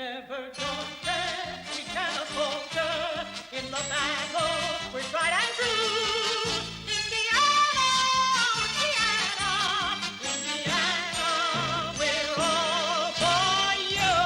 never content, we cannot falter. In the battle, we're tried and true. Indiana, we're all for you.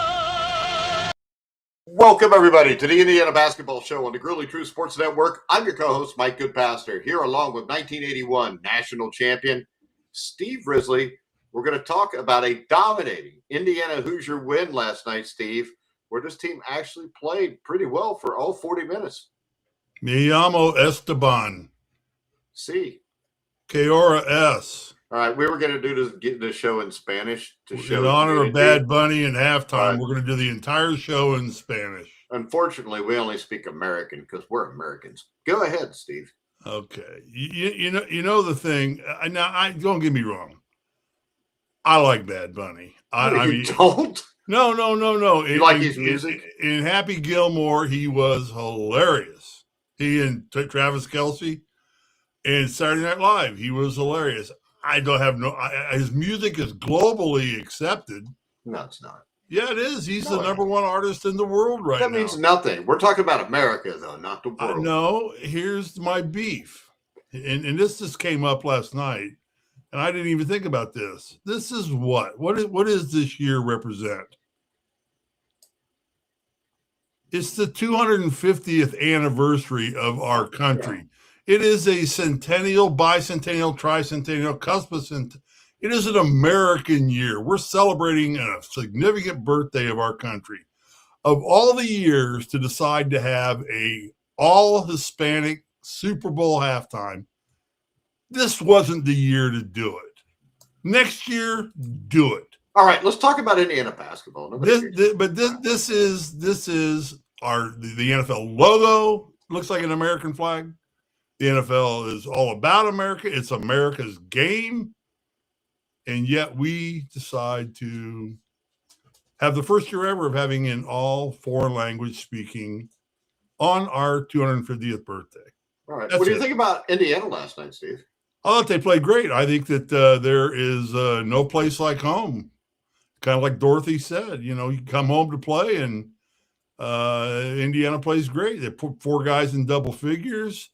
Welcome, everybody, to the Indiana Basketball Show on the Gruely True Sports Network. I'm your co-host, Mike Goodpaster, here along with 1981 national champion Steve Risley. We're going to talk about a dominating Indiana Hoosier win last night, Steve, where this team actually played pretty well for all 40 minutes. Me llamo Esteban. See. Que hora es? All right, we were going to do this show in Spanish to show in honor of Bad Bunny in halftime. But we're going to do the entire show in Spanish. Unfortunately, we only speak American because we're Americans. Go ahead, Steve. Okay, you know the thing. Now, don't get me wrong. I like Bad Bunny. I mean, don't? No. You like his music? In Happy Gilmore, he was hilarious. He and Travis Kelce. In Saturday Night Live, he was hilarious. His music is globally accepted. No, it's not. Yeah, it is. He's the number one artist in the world right now. That means nothing. We're talking about America, though, not the world. No, here's my beef. And this just came up last night, and I didn't even think about this. This is what? What does this year represent? It's the 250th anniversary of our country. It is a centennial, bicentennial, tricentennial, cuspicent. It is an American year. We're celebrating a significant birthday of our country. Of all the years to decide to have a all-Hispanic Super Bowl halftime, this wasn't the year to do it. Next year, do it. All right, let's talk about Indiana basketball. This is the NFL logo. Looks like an American flag. The NFL is all about America. It's America's game. And yet we decide to have the first year ever of having an all foreign language speaking on our 250th birthday. All right. What do you think about Indiana last night, Steve? I thought they played great. I think that there is no place like home. Kind of like Dorothy said, you come home to play, and Indiana plays great. They put 4 guys in double figures.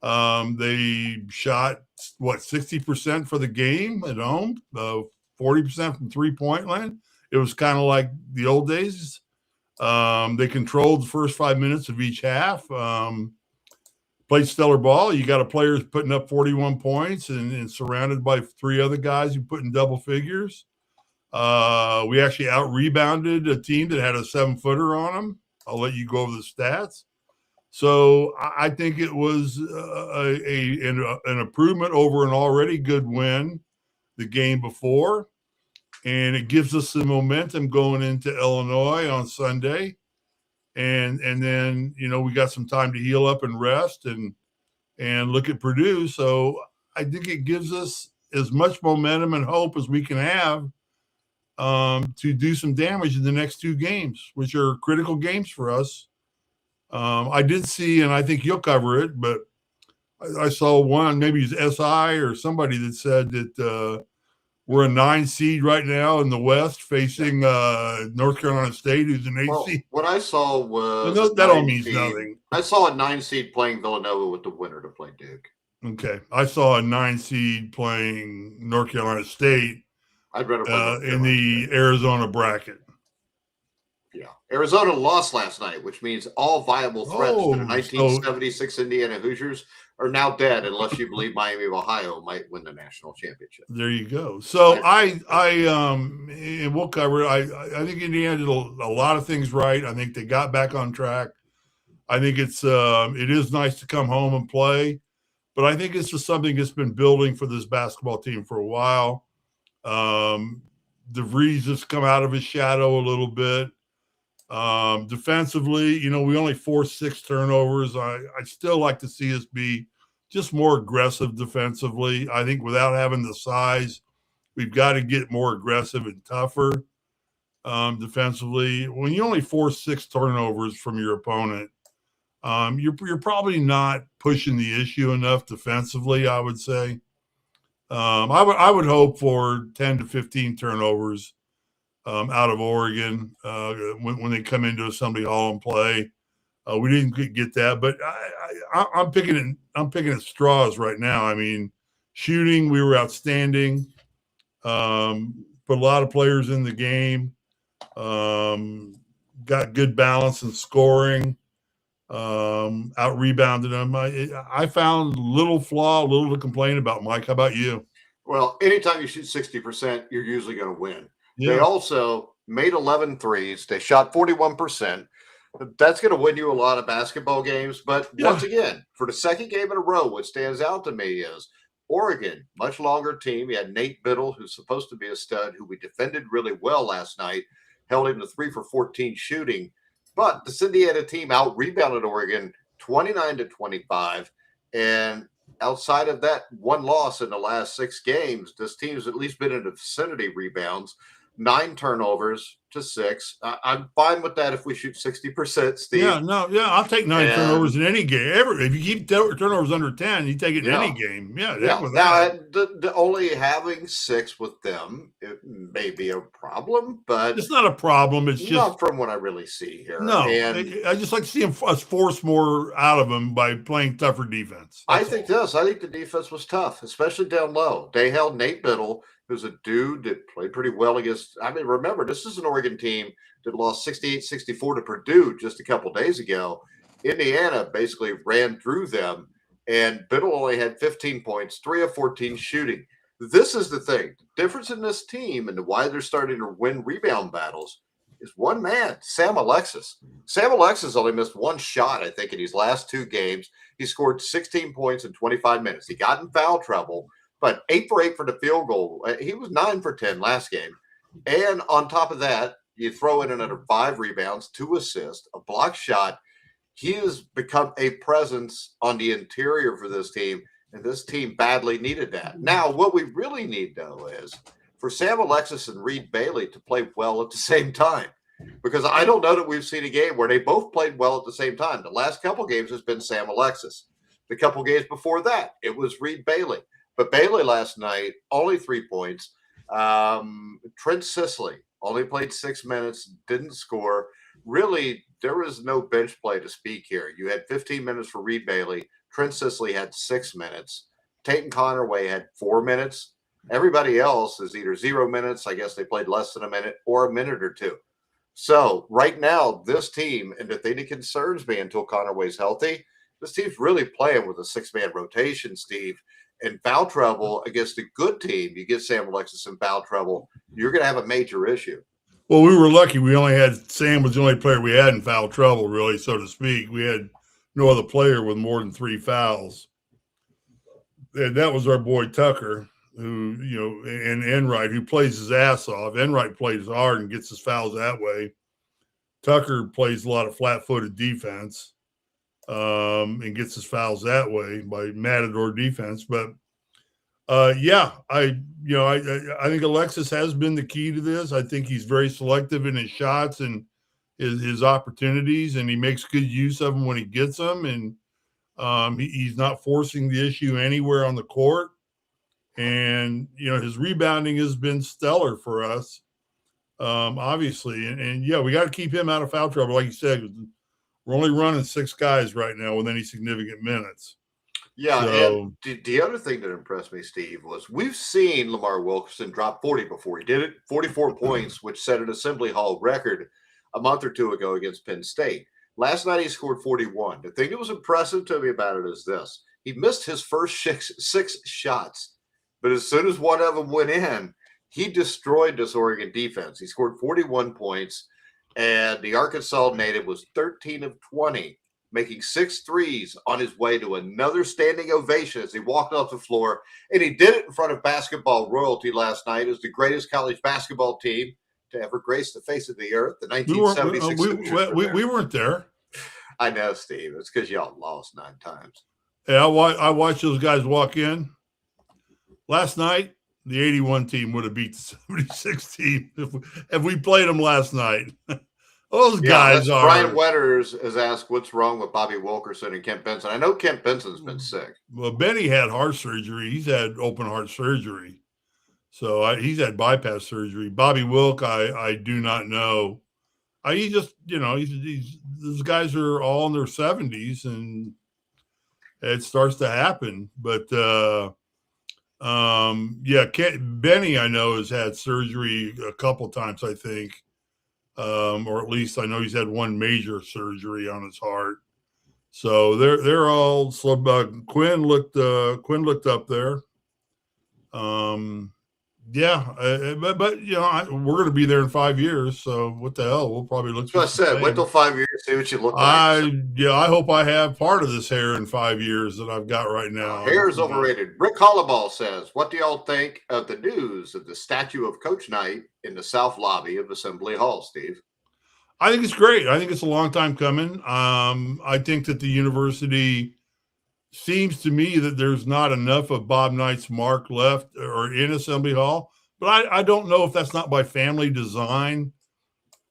They shot 60% for the game at home, 40% from 3-point line. It was kind of like the old days. They controlled the first 5 minutes of each half. Played stellar ball. You got a player putting up 41 points and surrounded by 3 other guys who put in double figures. We actually out-rebounded a team that had a 7-footer on them. I'll let you go over the stats. So I think it was an improvement over an already good win the game before, and it gives us the momentum going into Illinois on Sunday, and then we got some time to heal up and rest and look at Purdue. So I think it gives us as much momentum and hope as we can have to do some damage in the next 2 games, which are critical games for us. I did see, and I think you'll cover it, but I saw one, maybe it's SI or somebody that said that we're a 9 seed right now in the West facing North Carolina State, who's an 8 seed. What I saw was that all means nothing. I saw a 9 seed playing Villanova with the winner to play Duke. Okay, I saw a 9 seed playing North Carolina State. I'd rather play in the Arizona bracket. Yeah, Arizona lost last night, which means all viable threats to the 1976 Indiana Hoosiers are now dead, unless you believe Miami of Ohio might win the national championship. There you go. So and we'll cover it. I think Indiana did a lot of things right. I think they got back on track. I think it is nice to come home and play, but I think it's just something that's been building for this basketball team for a while. DeVries has come out of his shadow a little bit. Defensively, we only forced 6 turnovers. I'd still like to see us be just more aggressive defensively. I think without having the size, we've got to get more aggressive and tougher defensively. When you only force 6 turnovers from your opponent, you're probably not pushing the issue enough defensively, I would say. I would hope for 10 to 15 turnovers out of Oregon when they come into Assembly Hall and play. We didn't get that, but I'm picking at straws right now. I mean, shooting, we were outstanding. Put a lot of players in the game. Got good balance in scoring. Out rebounded them. I found little to complain about. Mike, how about you? Well, anytime you shoot 60%, you're usually going to win. Yeah. They also made 11 threes. They shot 41%. That's going to win you a lot of basketball games. But once again, for the second game in a row, what stands out to me is Oregon, much longer team. You had Nate Biddle, who's supposed to be a stud, who we defended really well last night, held him to 3 for 14 shooting. But this Indiana team out-rebounded Oregon 29-25. And outside of that one loss in the last 6 games, this team's at least been in the vicinity rebounds, 9 turnovers to 6. I'm fine with that if we shoot 60%, Steve. I'll take 9 turnovers in any game. If you keep turnovers under 10, you take it in any game. Now, the only having 6 with them, it may be a problem, but it's not a problem. It's just not from what I really see here. No, I just like to see us force more out of them by playing tougher defense. I think the defense was tough, especially down low. They held Nate Biddle, who's a dude that played pretty well against. I mean, remember, this is an Oregon team that lost 68-64 to Purdue just a couple days ago. Indiana basically ran through them, and Biddle only had 15 points, 3 of 14 shooting. This is the thing. The difference in this team and why they're starting to win rebound battles is one man, Sam Alexis. Sam Alexis only missed 1 shot, I think, in his last 2 games. He scored 16 points in 25 minutes. He got in foul trouble, but 8 for 8 for the field goal. He was 9 for 10 last game. And on top of that, you throw in another 5 rebounds, 2 assists, a block shot. He has become a presence on the interior for this team, and this team badly needed that. Now, what we really need, though, is for Sam Alexis and Reed Bailey to play well at the same time, because I don't know that we've seen a game where they both played well at the same time. The last couple games has been Sam Alexis. The couple games before that, it was Reed Bailey. But Bailey last night, only 3 points. Trent Sisley only played 6 minutes, didn't score. Really, there was no bench play to speak here. You had 15 minutes for Reed Bailey. Trent Sisley had 6 minutes. Tate Connerway had 4 minutes. Everybody else is either 0 minutes, I guess they played less than a minute, or a minute or 2. So right now, this team, and the thing that concerns me until Connerway's healthy, this team's really playing with a 6-man rotation, Steve. In foul trouble against a good team, you get Sam Alexis in foul trouble, you're going to have a major issue. Well, we were lucky. We only had Sam was the only player we had in foul trouble, really, so to speak. We had no other player with more than 3 fouls. And that was our boy Tucker, who, and Enright, who plays his ass off. Enright plays hard and gets his fouls that way. Tucker plays a lot of flat-footed defense. And gets his fouls that way by matador defense. But I think Alexis has been the key to this. I think he's very selective in his shots and his opportunities, and he makes good use of them when he gets them. And he's not forcing the issue anywhere on the court. And his rebounding has been stellar for us, obviously. And we got to keep him out of foul trouble, like you said. We're only running 6 guys right now with any significant minutes. Yeah, and the other thing that impressed me, Steve, was we've seen Lamar Wilkerson drop 40 before. He did it, 44 points, which set an Assembly Hall record a month or 2 ago against Penn State. Last night he scored 41. The thing that was impressive to me about it is this. He missed his first 6 shots, but as soon as one of them went in, he destroyed this Oregon defense. He scored 41 points. And the Arkansas native was 13 of 20, making 6 threes on his way to another standing ovation as he walked off the floor. And he did it in front of basketball royalty last night as the greatest college basketball team to ever grace the face of the earth, the 1976 Hoosiers. We weren't there. I know, Steve. It's because y'all lost 9 times. Yeah, I watched those guys walk in. Last night, the 81 team would have beat the 76 team if we played them last night. Those guys are. Brian Wetters has asked what's wrong with Bobby Wilkerson and Kent Benson. I know Kent Benson's been sick. Well, Benny had heart surgery. He's had open heart surgery. So he's had bypass surgery. Bobby Wilk, I do not know. He just, these guys are all in their 70s and it starts to happen. But Benny, I know, has had surgery a couple times, I think. Or at least I know he's had one major surgery on his heart. So they're all slow. Quinn looked up there. But we're going to be there in 5 years. So what the hell? We'll probably look. That's what I said. Wait till 5 years, see what you look like. I hope I have part of this hair in 5 years that I've got right now. Hair is overrated. Rick Hollaball says, "What do y'all think of the news of the statue of Coach Knight in the south lobby of Assembly Hall, Steve?" I think it's great. I think it's a long time coming. I think that the university seems to me that there's not enough of Bob Knight's mark left or in Assembly Hall, but I don't know if that's not by family design.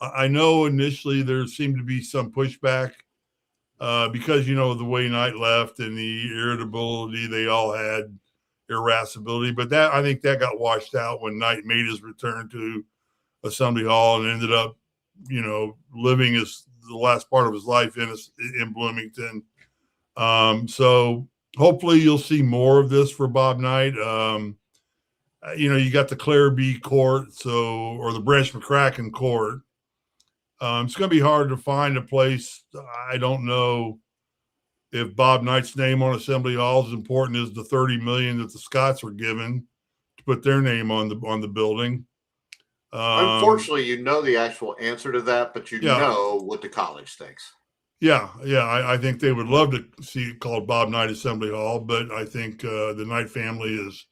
I know initially there seemed to be some pushback because, the way Knight left and the irritability they all had, irascibility, but I think that got washed out when Knight made his return to Assembly Hall and ended up, living the last part of his life in Bloomington. So hopefully you'll see more of this for Bob Knight. You got the Claire B court, or the Branch McCracken court. It's going to be hard to find a place. I don't know if Bob Knight's name on Assembly Hall is important as the $30 million that the Scots were given to put their name on the building. Unfortunately, the actual answer to that, but know what the college thinks. Yeah. I think they would love to see it called Bob Knight Assembly Hall, but I think the Knight family is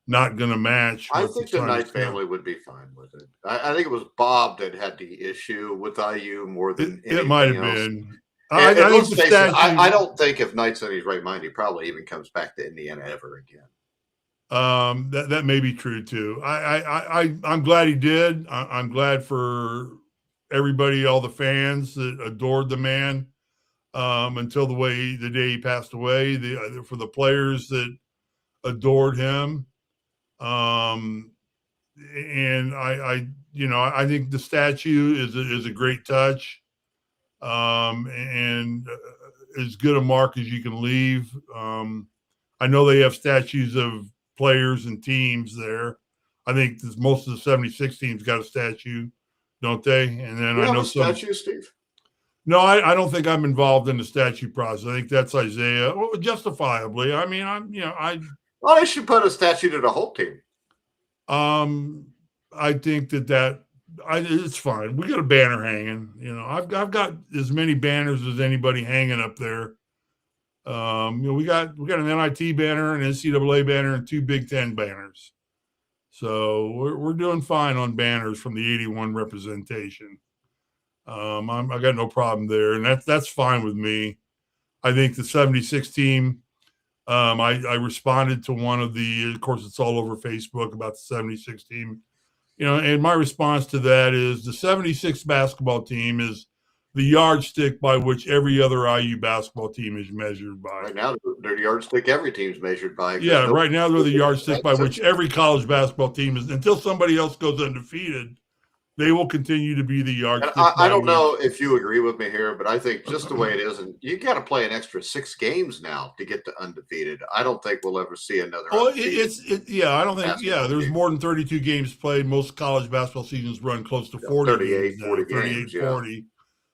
not going to match. I think the Knight family would be fine with it. I think it was Bob that had the issue with IU more than anything it might have else. been. I don't think if Knight's in his right mind, he probably even comes back to Indiana ever again. That may be true too. I'm glad he did. I'm glad for everybody, all the fans that adored the man until the day he passed away. For the players that adored him, and I think the statue is a great touch, and as good a mark as you can leave. I know they have statues of players and teams there. I think most of the 76 teams got a statue, don't they? And then I know some statue, Steve. No, I don't think I'm involved in the statue process. I think that's Isaiah. Well, justifiably. I mean, Well, they should put a statue to the whole team. I think it's fine. We got a banner hanging. I've got as many banners as anybody hanging up there. We got an NIT banner, an NCAA banner, and 2 Big Ten banners. So we're doing fine on banners from the 81 representation. I got no problem there, and that's fine with me. I think the 76 team. I responded to one of of course, it's all over Facebook about the 76 team. And my response to that is the 76 basketball team is the yardstick by which every other IU basketball team is measured by. Right now, they're the yardstick every team's measured by. Yeah, right now they're the yardstick by which every college basketball team is. Until somebody else goes undefeated, they will continue to be the yardstick. I don't know if you agree with me here, but I think just the way it is, and you got to play an extra 6 games now to get to undefeated. I don't think we'll ever see another. Oh, I don't think. Yeah, there's more than 32 games played. Most college basketball seasons run close to 40. 38, 40 games. 40.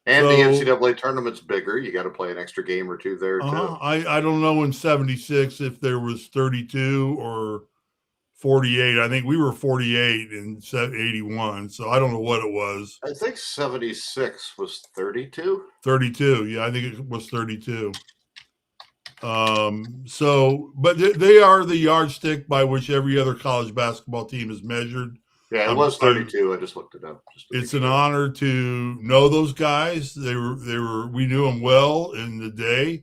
And the NCAA tournament's bigger. You got to play an extra game or 2 there too. I don't know in 76 if there was 32 or 48. I think we were 48 in 81. So I don't know what it was. I think 76 was 32. 32. Yeah, I think it was 32. But they are the yardstick by which every other college basketball team is measured. Yeah, it was 32. I just looked it up. It's an honor to know those guys. We knew them well in the day.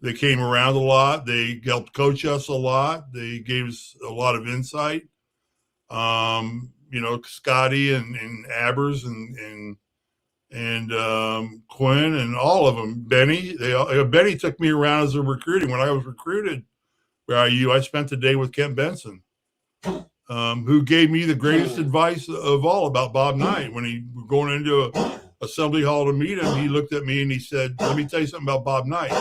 They came around a lot. They helped coach us a lot. They gave us a lot of insight. Scotty and Abers and Quinn and all of them. Benny. Benny took me around as a recruiting. When I was recruited by IU, I spent the day with Kent Benson. who gave me the greatest advice of all about Bob Knight. When he was going into a assembly hall to meet him, he looked at me and he said, "Let me tell you something about Bob Knight.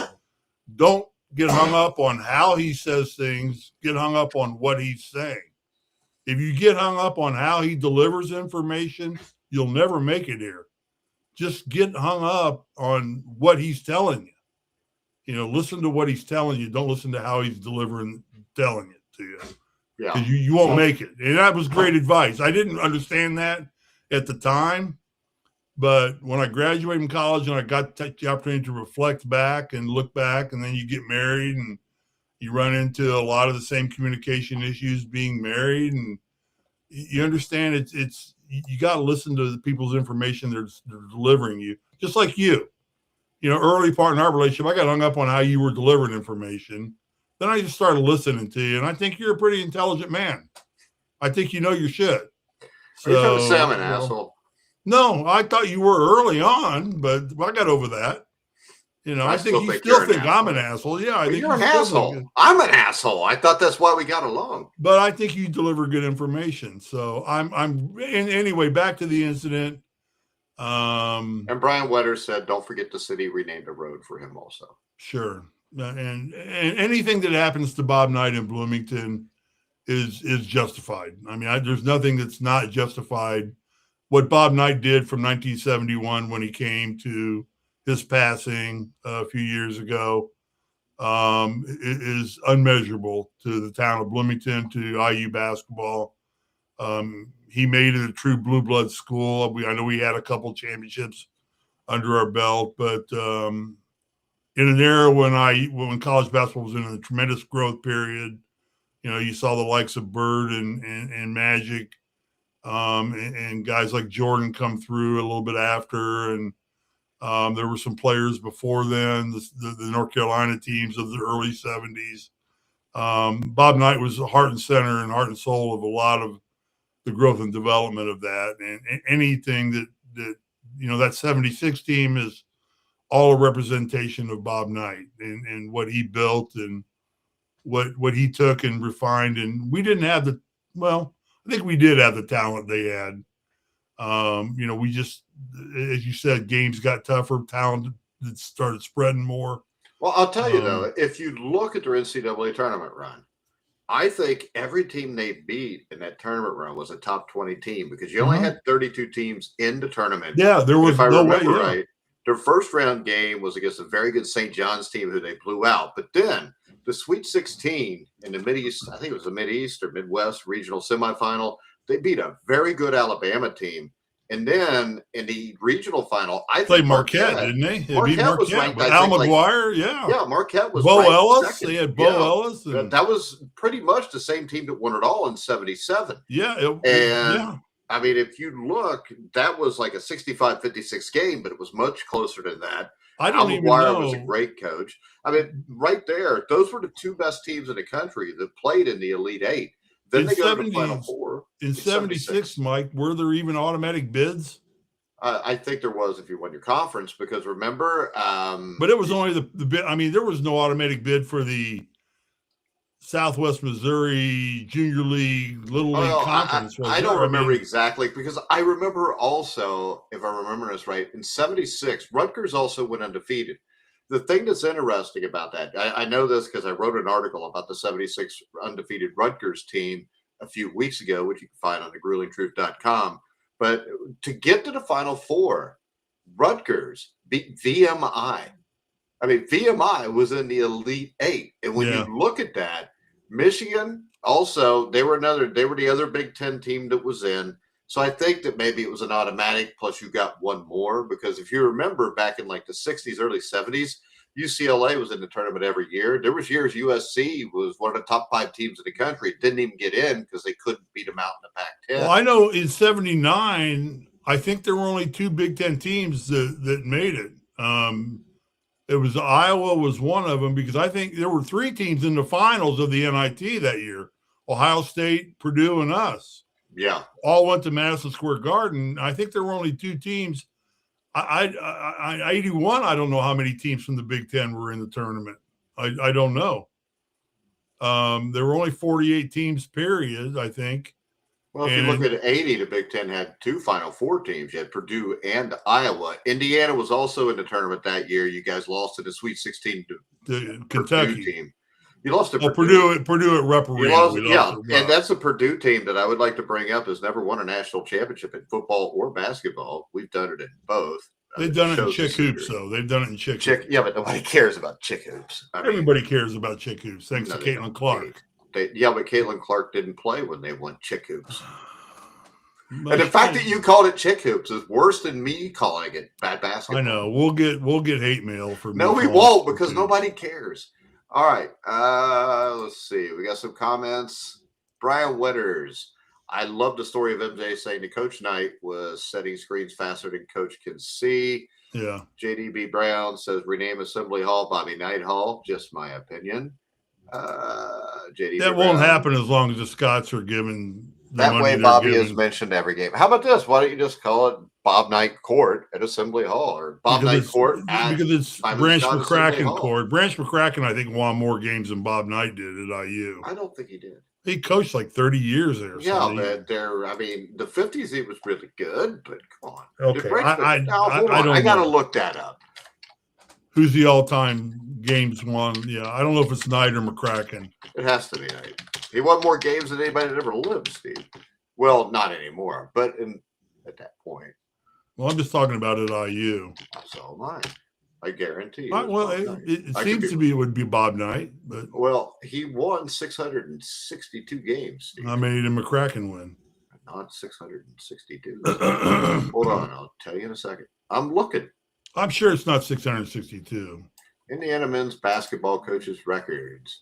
Don't get hung up on how he says things. Get hung up on what he's saying. If you get hung up on how he delivers information, you'll never make it here. Just get hung up on what he's telling you. You know, listen to what he's telling you. Don't listen to how he's telling it to you. Yeah. Because you won't make it." And that was great advice. I didn't understand that at the time, but when I graduated from college and I got the opportunity to reflect back and look back, and then you get married and you run into a lot of the same communication issues being married, and you understand it's you got to listen to the people's information they're delivering you, just like you. You know, early part in our relationship, I got hung up on how you were delivering information. Then I just started listening to you, and I think you're a pretty intelligent man. I think you know your shit. So, are you trying to say I'm an asshole? No, I thought you were early on, but I got over that. You know, I think you still think I'm an asshole. Yeah, I think you're an asshole. I'm an asshole. I thought that's why we got along. But I think you deliver good information. So anyway, back to the incident. And Brian Wetter said, "Don't forget the city renamed a road for him also." Sure. And anything that happens to Bob Knight in Bloomington is justified. I mean, there's nothing that's not justified. What Bob Knight did from 1971 when he came to his passing a few years ago is unmeasurable to the town of Bloomington, to IU basketball. He made it a true blue blood school. I know we had a couple championships under our belt, but in an era when college basketball was in a tremendous growth period, you know, you saw the likes of Bird and Magic, and guys like Jordan come through a little bit after, and there were some players before then, the North Carolina teams of the early 70s. Bob Knight was the heart and center and heart and soul of a lot of the growth and development of that. And anything that you know, that 76 team is all a representation of Bob Knight and what he built and what he took and refined. And we didn't have I think we did have the talent they had. You know, we just, as you said, games got tougher, talent that started spreading more. Well, I'll tell you though, if you look at their NCAA tournament run, I think every team they beat in that tournament run was a top 20 team, because you only had 32 teams in the tournament. Yeah, there was, if I remember right, their first round game was against a very good St. John's team who they blew out. But then the Sweet 16 in the Mideast, I think it was the Mideast or Midwest regional semifinal, they beat a very good Alabama team. And then in the regional final, I played Marquette, didn't they? They beat Marquette was ranked, with Al McGuire, Yeah, Marquette was Bo Ellis. Second. They had Bo Ellis. And that was pretty much the same team that won it all in 77. Yeah. I mean, if you look, that was like a 65-56 game, but it was much closer than that. Al McGuire was a great coach. I mean, right there, those were the two best teams in the country that played in the Elite Eight. Then they go to the Final Four. In 76, Mike, were there even automatic bids? I think there was if you won your conference, because remember. But it was only the bid. I mean, there was no automatic bid for the Southwest Missouri Junior League, Little League Conference. I don't remember exactly, because I remember also, if I remember this right, in 76, Rutgers also went undefeated. The thing that's interesting about that, I know this because I wrote an article about the 76 undefeated Rutgers team a few weeks ago, which you can find on thegruelingtruth.com. But to get to the Final Four, Rutgers beat VMI. I mean, VMI was in the Elite Eight. And when you look at that, Michigan also, they were the other Big Ten team that was in. So I think that maybe it was an automatic, plus you got one more, because if you remember back in like the 60s, early 70s, UCLA was in the tournament every year. There was years USC was one of the top 5 teams in the country, didn't even get in because they couldn't beat them out in the Pac-10. Well, I know in 79, I think there were only 2 Big Ten teams that made it. It was Iowa was one of them, because I think there were 3 teams in the finals of the NIT that year: Ohio State, Purdue, and us. Yeah, all went to Madison Square Garden. I think there were only 2 teams. I 81. I don't know how many teams from the Big Ten were in the tournament. I don't know. There were only 48 teams, period, I think. Well, if you look at 80, the Big Ten had 2 Final Four teams. You had Purdue and Iowa. Indiana was also in the tournament that year. You guys lost in the Sweet 16 to the Kentucky Kentucky team. You lost to Purdue. Purdue at Rupp Arena. And that's a Purdue team that I would like to bring up has never won a national championship in football or basketball. We've done it in both. They've done it in chick hoops, though. They've done it in chick hoops. Yeah, but nobody cares about chick hoops. Everybody cares about chick hoops, thanks to Caitlin Clark. But Caitlin Clark didn't play when they won chick hoops. And the fact that you called it chick hoops is worse than me calling it bad basketball. I know. We'll get hate mail for no, we won't because nobody cares. All right, let's see. We got some comments. Brian Wetters. I love the story of MJ saying that Coach Knight was setting screens faster than Coach can see. Yeah. JDB Brown says rename Assembly Hall Bobby Knight Hall. Just my opinion. JDB that won't happen as long as the Scots are given that way. Bobby is mentioned every game. How about this? Why don't you just call it Bob Knight Court at Assembly Hall or Bob Knight Court because it's Branch McCracken Court. Branch McCracken, I think, won more games than Bob Knight did at IU. I don't think he did. He coached like 30 years there. Yeah, but the 50s he was really good, but come on. Okay, I got to look that up. Who's the all-time games won? Yeah, I don't know if it's Knight or McCracken. It has to be Knight. He won more games than anybody that ever lived, Steve. Well, not anymore, but at that point. Well, I'm just talking about at IU. So am I. I guarantee you. Well, it seems to be it would be Bob Knight, but he won 662 games. Steve. How many did McCracken win? Not 662. Hold on, I'll tell you in a second. I'm looking. I'm sure it's not 662. Indiana men's basketball coaches records.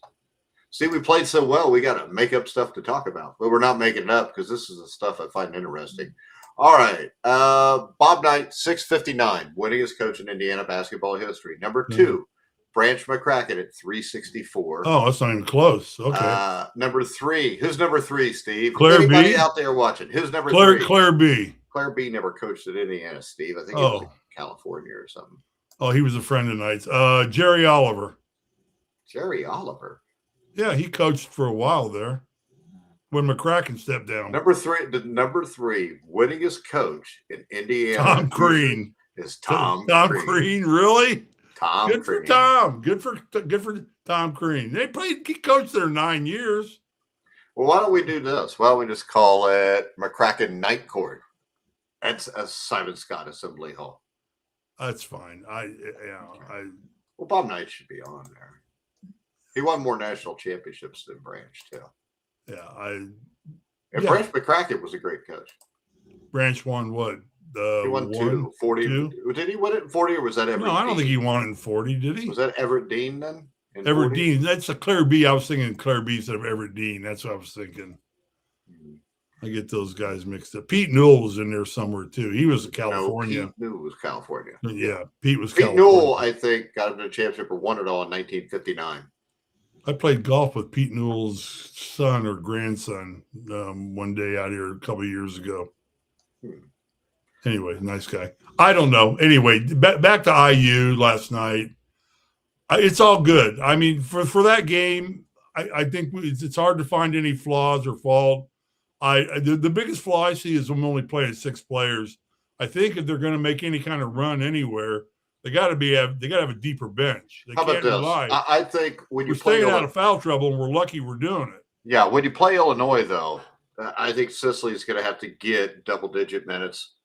See, we played so well, we got to make up stuff to talk about, but we're not making it up because this is the stuff I find interesting. All right. Bob Knight, 659, winningest coach in Indiana basketball history. Number 2, Branch McCracken at 364. Oh, that's not even close. Okay. Number 3. Who's number 3, Steve? Claire Anybody B? out there watching? Who's number 3? Claire B. Claire B never coached at Indiana, Steve. I think he was in California or something. Oh, he was a friend of Knight's. Jerry Oliver. Jerry Oliver? Yeah, he coached for a while there when McCracken stepped down. Number 3, the number 3 winningest coach in Indiana. Tom Crean. Is Tom Crean, really? Tom Good Crean. for Tom. Good for Tom Crean. He coached there 9 years. Well, why don't we do this? Why don't we just call it McCracken Night Court? That's a Simon Scott Assembly Hall. That's fine. Well, Bob Knight should be on there. He won more national championships than Branch, too. Yeah, Branch McCracken was a great coach. Branch won what? He won 40. Did he win it in 40 or was that Everett? No, I don't think he won it in 40, did he? Was that Everett Dean then? Everett Dean. That's a Claire B. I was thinking Claire B. instead of Everett Dean. That's what I was thinking. I get those guys mixed up. Pete Newell was in there somewhere too. He was California. Pete Newell was California. Yeah, Pete was California. Pete Newell, I think, got him to the championship or won it all in 1959. I played golf with Pete Newell's son or grandson one day out here a couple of years ago. Anyway, nice guy. I don't know. Anyway, back to IU last night. It's all good. I mean, for that game, I think it's hard to find any flaws or fault. The biggest flaw I see is them only playing 6 players. I think if they're going to make any kind of run anywhere, they got to have a deeper bench. How about this? I think when we're staying out of foul trouble, and we're lucky we're doing it. Yeah, when you play Illinois, though, I think Sicily's going to have to get double-digit minutes.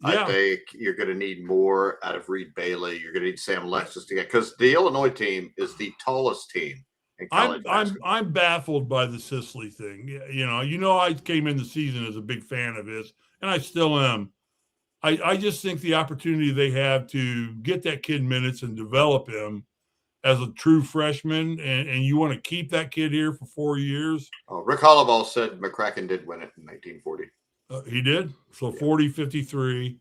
Yeah. I think you're going to need more out of Reed Bailey. You're going to need Sam Alexis to get because the Illinois team is the tallest team in college basketball. I'm baffled by the Sicily thing. You know, I came in the season as a big fan of his, and I still am. I just think the opportunity they have to get that kid minutes and develop him as a true freshman, and you want to keep that kid here for 4 years. Rick Hollowell said McCracken did win it in 1940. He did? So 40, 53.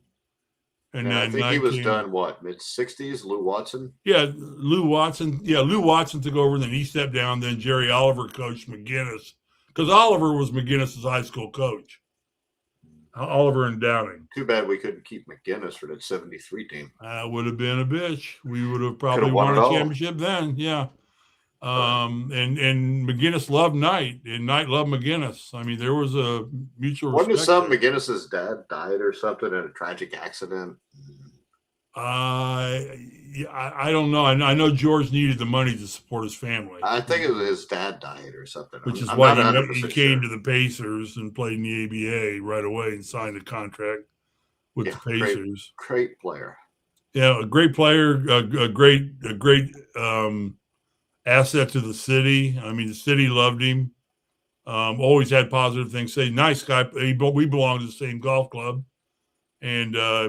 And then I think 19. He was done, mid-60s? Lou Watson? Yeah, Lou Watson. Yeah, Lou Watson took over, and then he stepped down. Then Jerry Oliver coached McGinnis because Oliver was McGinnis's high school coach. Oliver and Downing. Too bad we couldn't keep McGinnis for that 73 team. Would have been a bitch. We would have probably won a championship then. Yeah. And McGinnis loved Knight, and Knight loved McGinnis. I mean, there was a mutual Wasn't it respect some there. McGinnis's dad died or something in a tragic accident? I don't know. I know George needed the money to support his family. I think it was his dad died or something. Which is I'm why not he 100% came sure. to the Pacers and played in the ABA right away and signed a contract with the Pacers. Great player. Yeah, a great player, a great asset to the city. I mean, the city loved him. Always had positive things to say. Nice guy. We belonged to the same golf club, and I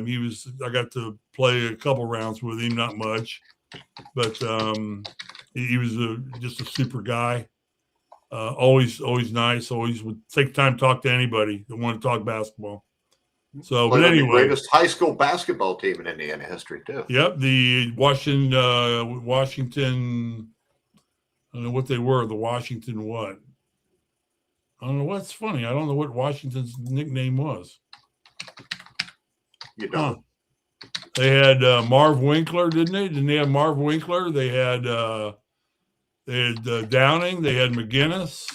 got to play a couple rounds with him, not much, but he was just a super guy. Always nice. Always would take time to talk to anybody that wanted to talk basketball. So, Played but on the anyway, greatest high school basketball team in Indiana history too. yep, the Washington. I don't know what they were. The Washington what? I don't know what's funny. I don't know what Washington's nickname was. You don't. Huh. They had Marv Winkler, didn't they? Didn't they have Marv Winkler? They had Downing. They had McGinnis.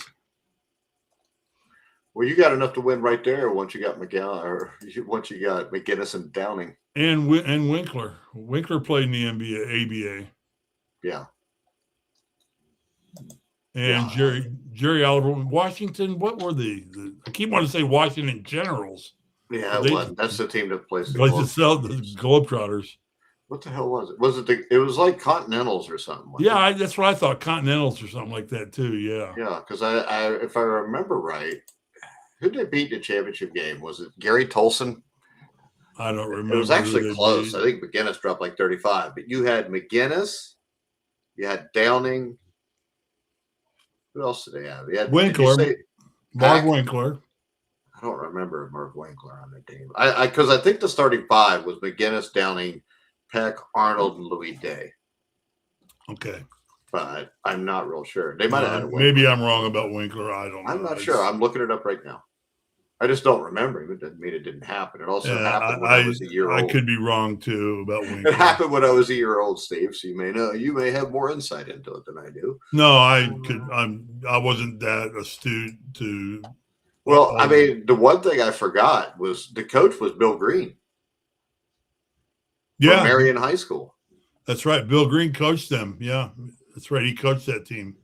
Well, you got enough to win right there once you got once you got McGinnis and Downing. And Winkler. Winkler played in the ABA. Yeah. And yeah. Jerry Oliver, Washington. What were I keep wanting to say Washington Generals. Yeah, that's the team that plays the Globetrotters. What the hell was it? Was it it was like Continentals or something? Yeah, that's what I thought. Continentals or something like that too. Yeah. Yeah, because I if I remember right, who did they beat in the championship game? Was it Gary Tolson? I don't remember. It was actually close. I think McGinnis dropped like 35, but you had McGinnis, you had Downing. Who else did they have? You had Winkler, Marv Winkler. I don't remember Marv Winkler on the team. Because I think the starting five was McGinnis, Downing, Peck, Arnold, and Louis Day. Okay. But I'm not real sure. They might have had a Winkler. Maybe I'm wrong about Winkler. I don't know. I'm not sure. I'm looking it up right now. I just don't remember him. It doesn't mean it didn't happen. It also happened when I was a year old. I could be wrong too about Winkler. It happened when I was a year old, Steve. So you may know. You may have more insight into it than I do. No, I wasn't that astute to. Well, I mean, the one thing I forgot was the coach was Bill Green. Yeah, from Marion High School. That's right. Bill Green coached them. Yeah, that's right. He coached that team.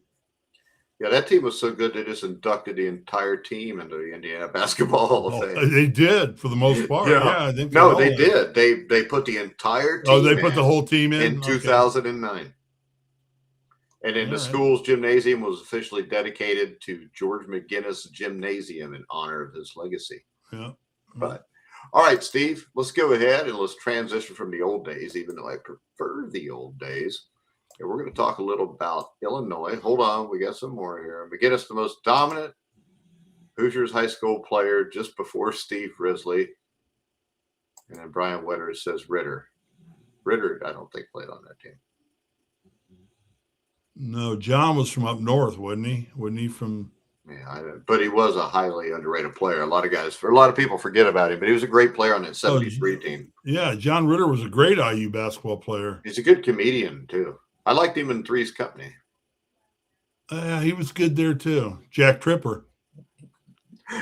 Yeah, that team was so good they just inducted the entire team into the Indiana Basketball Hall of Fame. They did for the most part. Yeah, I think they did. They put the entire team. Oh, they put the whole team in 2009. And then the school's gymnasium was officially dedicated to George McGinnis Gymnasium in honor of his legacy. Yeah. But all right, Steve, let's go ahead and let's transition from the old days, even though I prefer the old days. And we're going to talk a little about Illinois. Hold on, we got some more here. McGinnis, the most dominant Hoosiers high school player just before Steve Risley. And then Brian Wetter says Ritter. Ritter, I don't think, played on that team. No, John was from up north, wasn't he? Wasn't he from? Yeah, but he was a highly underrated player. A lot of people forget about him, but he was a great player on that 73 team. Yeah, John Ritter was a great IU basketball player. He's a good comedian, too. I liked him in Three's Company. He was good there, too. Jack Tripper.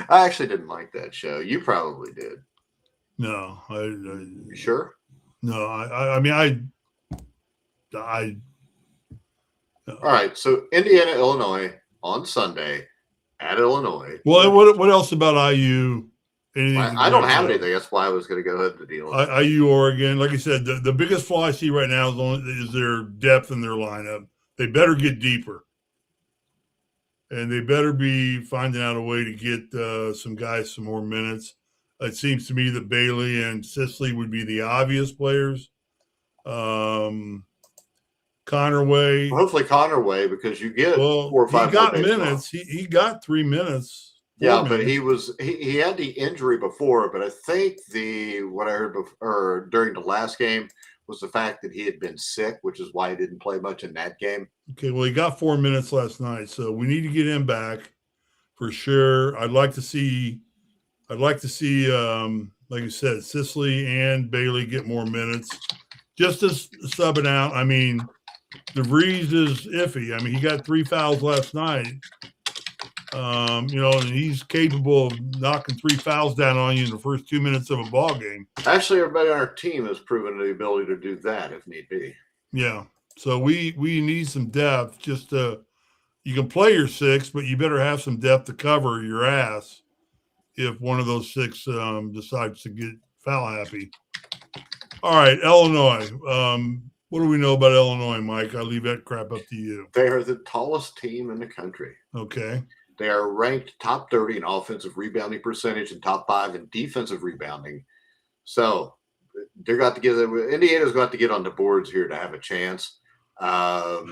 I actually didn't like that show. You probably did. No. You sure? No, I mean, all right, so Indiana, Illinois on Sunday at Illinois. Well, what else about IU? I don't have anything. That's why I was going to go ahead to deal with IU Oregon. Like I said, the biggest flaw I see right now is their depth in their lineup. They better get deeper. And they better be finding out a way to get some guys some more minutes. It seems to me that Bailey and Sisley would be the obvious players. Connerway. Well, hopefully Connerway, because you get 4 or 5 he got minutes. He got 3 minutes. Yeah, but he had the injury before, but I think what I heard during the last game was the fact that he had been sick, which is why he didn't play much in that game. Okay, well, he got 4 minutes last night, so we need to get him back for sure. I'd like to see, like you said, Sisley and Bailey get more minutes. Just as subbing out, I mean, DeVries is iffy. I mean, he got 3 fouls last night. And he's capable of knocking 3 fouls down on you in the first 2 minutes of a ball game. Actually, everybody on our team has proven the ability to do that if need be. Yeah. So we need some depth. You can play your 6, but you better have some depth to cover your ass if one of those 6 decides to get foul happy. All right, Illinois. What do we know about Illinois, Mike? I'll leave that crap up to you. They are the tallest team in the country. Okay. They are ranked top 30 in offensive rebounding percentage and top 5 in defensive rebounding. So they're got to get Indiana's got to get on the boards here to have a chance. We got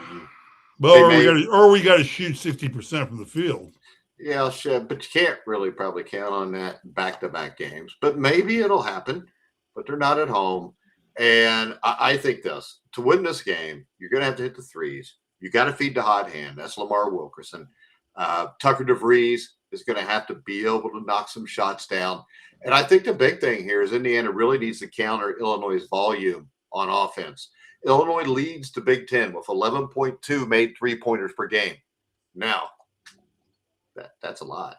to shoot 60% from the field. Yeah, but you can't really probably count on that back-to-back games. But maybe it'll happen. But they're not at home. And I think to win this game, you're going to have to hit the threes. You got to feed the hot hand. That's Lamar Wilkerson. Tucker DeVries is going to have to be able to knock some shots down. And I think the big thing here is Indiana really needs to counter Illinois' volume on offense. Illinois leads the Big Ten with 11.2 made three-pointers per game. Now, that's a lot.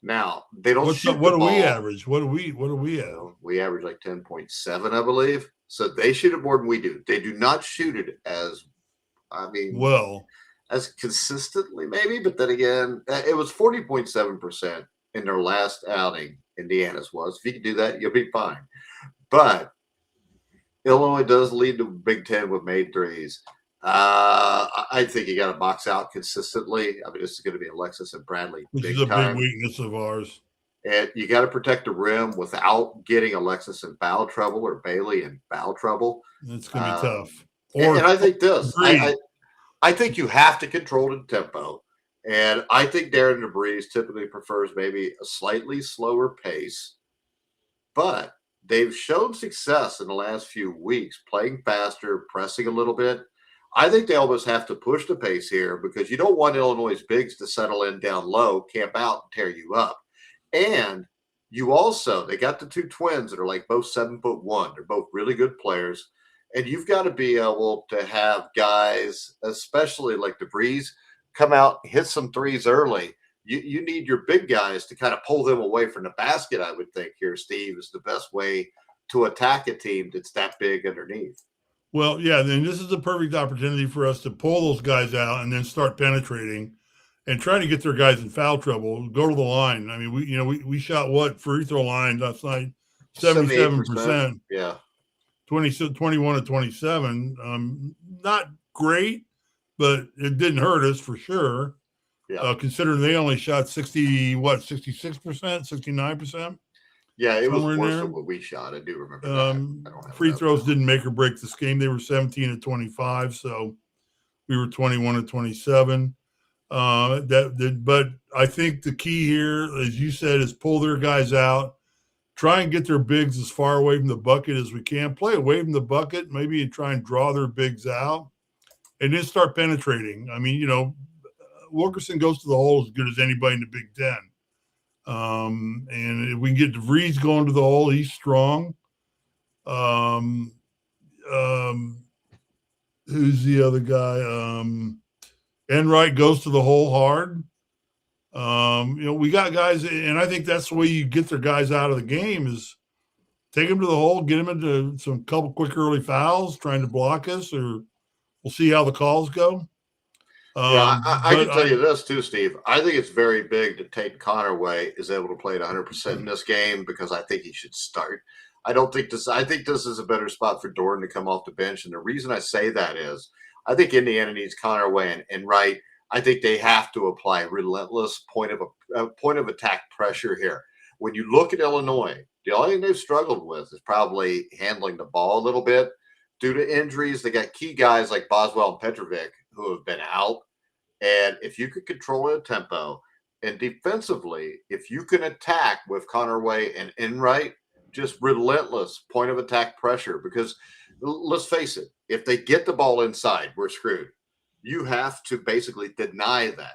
Now, they don't shoot what the do ball. we average? What do we have? We average like 10.7, I believe. So they shoot it more than we do. They do not shoot it as consistently, maybe. But then again, it was 40.7% in their last outing. Indiana's was. If you can do that, you'll be fine. But Illinois does lead the Big Ten with made threes. I think you got to box out consistently. I mean, this is going to be Alexis and Bradley. Which is a big weakness of ours. And you got to protect the rim without getting Alexis in foul trouble or Bailey in foul trouble. It's going to be tough. And I think this. I think you have to control the tempo. And I think Darren DeVries typically prefers maybe a slightly slower pace. But they've shown success in the last few weeks, playing faster, pressing a little bit. I think they almost have to push the pace here because you don't want Illinois' bigs to settle in down low, camp out, and tear you up. And they got the 2 twins that are like both 7'1". They're both really good players. And you've got to be able to have guys, especially like DeVries, come out, hit some threes early. You need your big guys to kind of pull them away from the basket, I would think here, Steve, is the best way to attack a team that's that big underneath. Well, yeah, then this is a perfect opportunity for us to pull those guys out and then start penetrating and trying to get their guys in foul trouble. Go to the line. I mean, we shot free throw line last night, 77%. Yeah, 21 to 27. Not great, but it didn't hurt us for sure. Yeah, considering they only shot 66%, 69%. Yeah, it was worse than what we shot. I do remember that. Free throws didn't make or break this game. They were 17 to 25, so we were 21 to 27. But I think the key here, as you said, is pull their guys out, try and get their bigs as far away from the bucket as we can. Play away from the bucket, maybe try and draw their bigs out, and then start penetrating. I mean, Wilkerson goes to the hole as good as anybody in the Big Ten. And if we can get DeVries going to the hole, he's strong. Who's the other guy? Enright goes to the hole hard. We got guys, and I think that's the way you get their guys out of the game is take them to the hole, get them into some couple quick early fouls, trying to block us, or we'll see how the calls go. I can tell you this too, Steve. I think it's very big that Tate Connerway is able to play at 100% in this game because I think he should start. I think this is a better spot for Dorn to come off the bench. And the reason I say that is I think Indiana needs Connerway and Wright. I think they have to apply relentless point of attack pressure here. When you look at Illinois, the only thing they've struggled with is probably handling the ball a little bit due to injuries. They got key guys like Boswell and Petrovic who have been out. And if you could control the tempo and defensively, if you can attack with Connerway and Enright, just relentless point of attack pressure, because let's face it, if they get the ball inside, we're screwed. You have to basically deny that.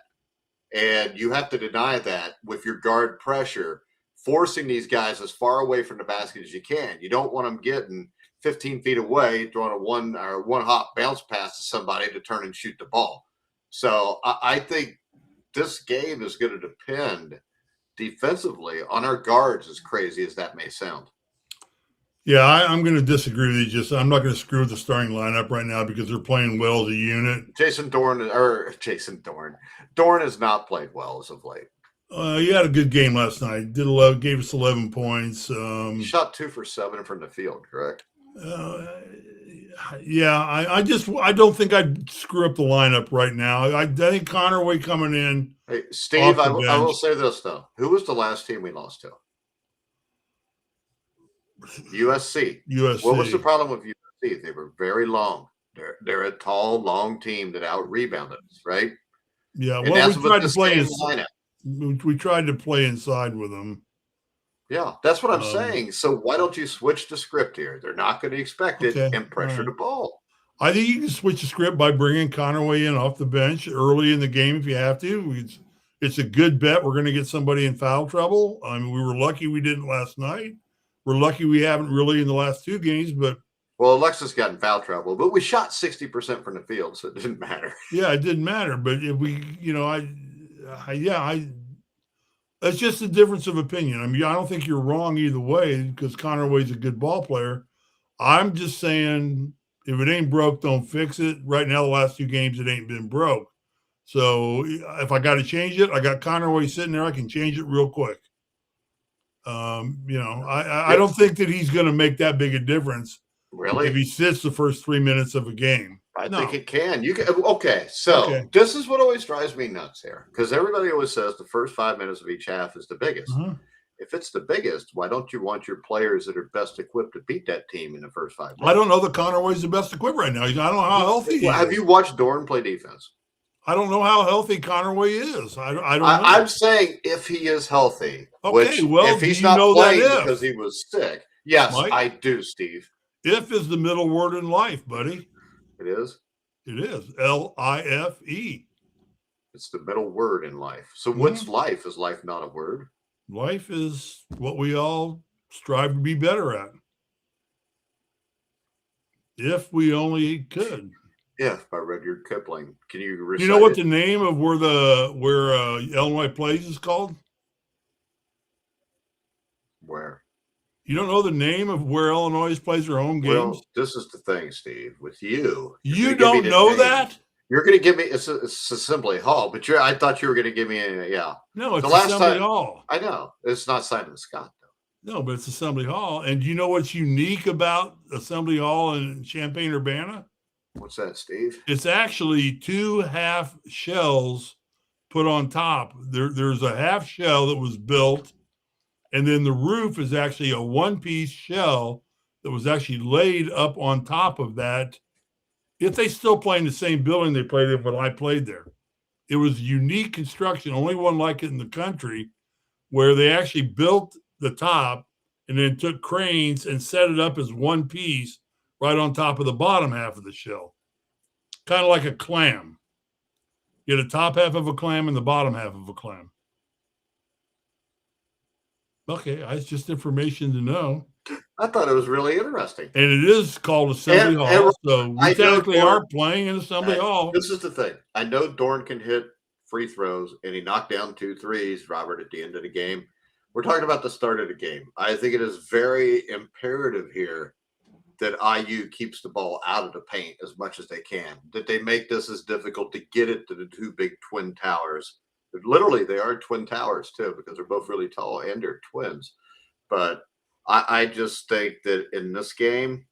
And you have to deny that with your guard pressure, forcing these guys as far away from the basket as you can. You don't want them getting 15 feet away, throwing a one hop bounce pass to somebody to turn and shoot the ball. So I think this game is going to depend defensively on our guards, as crazy as that may sound. Yeah, I'm going to disagree with you. I'm not going to screw with the starting lineup right now because they're playing well as a unit. Dorn has not played well as of late. He had a good game last night. Gave us 11 points. He shot 2 for 7 from the field, correct? Yeah, I don't think I'd screw up the lineup right now. I think Conaway coming in. Hey, Steve, I will say this, though. Who was the last team we lost to? USC. What was the problem with USC? They were very long. They're a tall, long team that out-rebounded us, right? Yeah, and well, we tried to play inside with them. Yeah, that's what I'm saying. So why don't you switch the script here? They're not going to expect it and pressure the ball. I think you can switch the script by bringing Conaway in off the bench early in the game if you have to. It's a good bet we're going to get somebody in foul trouble. I mean, we were lucky we didn't last night. We're lucky we haven't really in the last 2 games, but. Well, Alexis got in foul trouble, but we shot 60% from the field, so it didn't matter. Yeah, it didn't matter. But if we, that's just a difference of opinion. I mean, I don't think you're wrong either way because Conaway's a good ball player. I'm just saying if it ain't broke, don't fix it. Right now, the last 2 games, it ain't been broke. So if I got to change it, I got Conaway sitting there. I can change it real quick. I don't think that he's going to make that big a difference. Really? If he sits the first 3 minutes of a game. I think it can. You can. Okay, so this is what always drives me nuts here because everybody always says the first 5 minutes of each half is the biggest. If it's the biggest, why don't you want your players that are best equipped to beat that team in the first 5 minutes? I don't know that Conaway's the best equipped right now. I don't know how healthy he is. Have you watched Dorn play defense? I don't know how healthy Conaway is. I don't know. I'm saying if he is healthy. Okay, well, if he's not playing because he was sick. Yes, Mike? I do, Steve. If is the middle word in life, buddy. It is? It is. L-I-F-E. It's the middle word in life. So what's life? Is life not a word? Life is what we all strive to be better at. If we only could. If by Rudyard Kipling. Can you recite You know what the name of where Illinois plays is called? Where? You don't know the name of where Illinois plays their home games? Well, this is the thing, Steve. With you. You don't know that? You're going to give me it's Assembly Hall, but I thought you were going to give me No, it's Assembly Hall. I know. It's not Simon Scott, though. No, but it's Assembly Hall. And do you know what's unique about Assembly Hall in Champaign-Urbana? What's that, Steve? It's actually 2 half shells put on top. There's a half shell that was built, and then the roof is actually a 1-piece shell that was actually laid up on top of that. If they still play in the same building they played in when I played there. It was unique construction, only one like it in the country, where they actually built the top and then took cranes and set it up as 1 piece right on top of the bottom half of the shell. Kind of like a clam. You get the top half of a clam and the bottom half of a clam. Okay, that's just information to know. I thought it was really interesting. And it is called Assembly Hall, so we technically are playing in Assembly Hall. This is the thing. I know Dorn can hit free throws, and he knocked down 2 threes, Robert, at the end of the game. We're talking about the start of the game. I think it is very imperative here that IU keeps the ball out of the paint as much as they can, that they make this as difficult to get it to the 2 big twin towers. Literally, they are twin towers, too, because they're both really tall and they're twins. But I just think that in this game,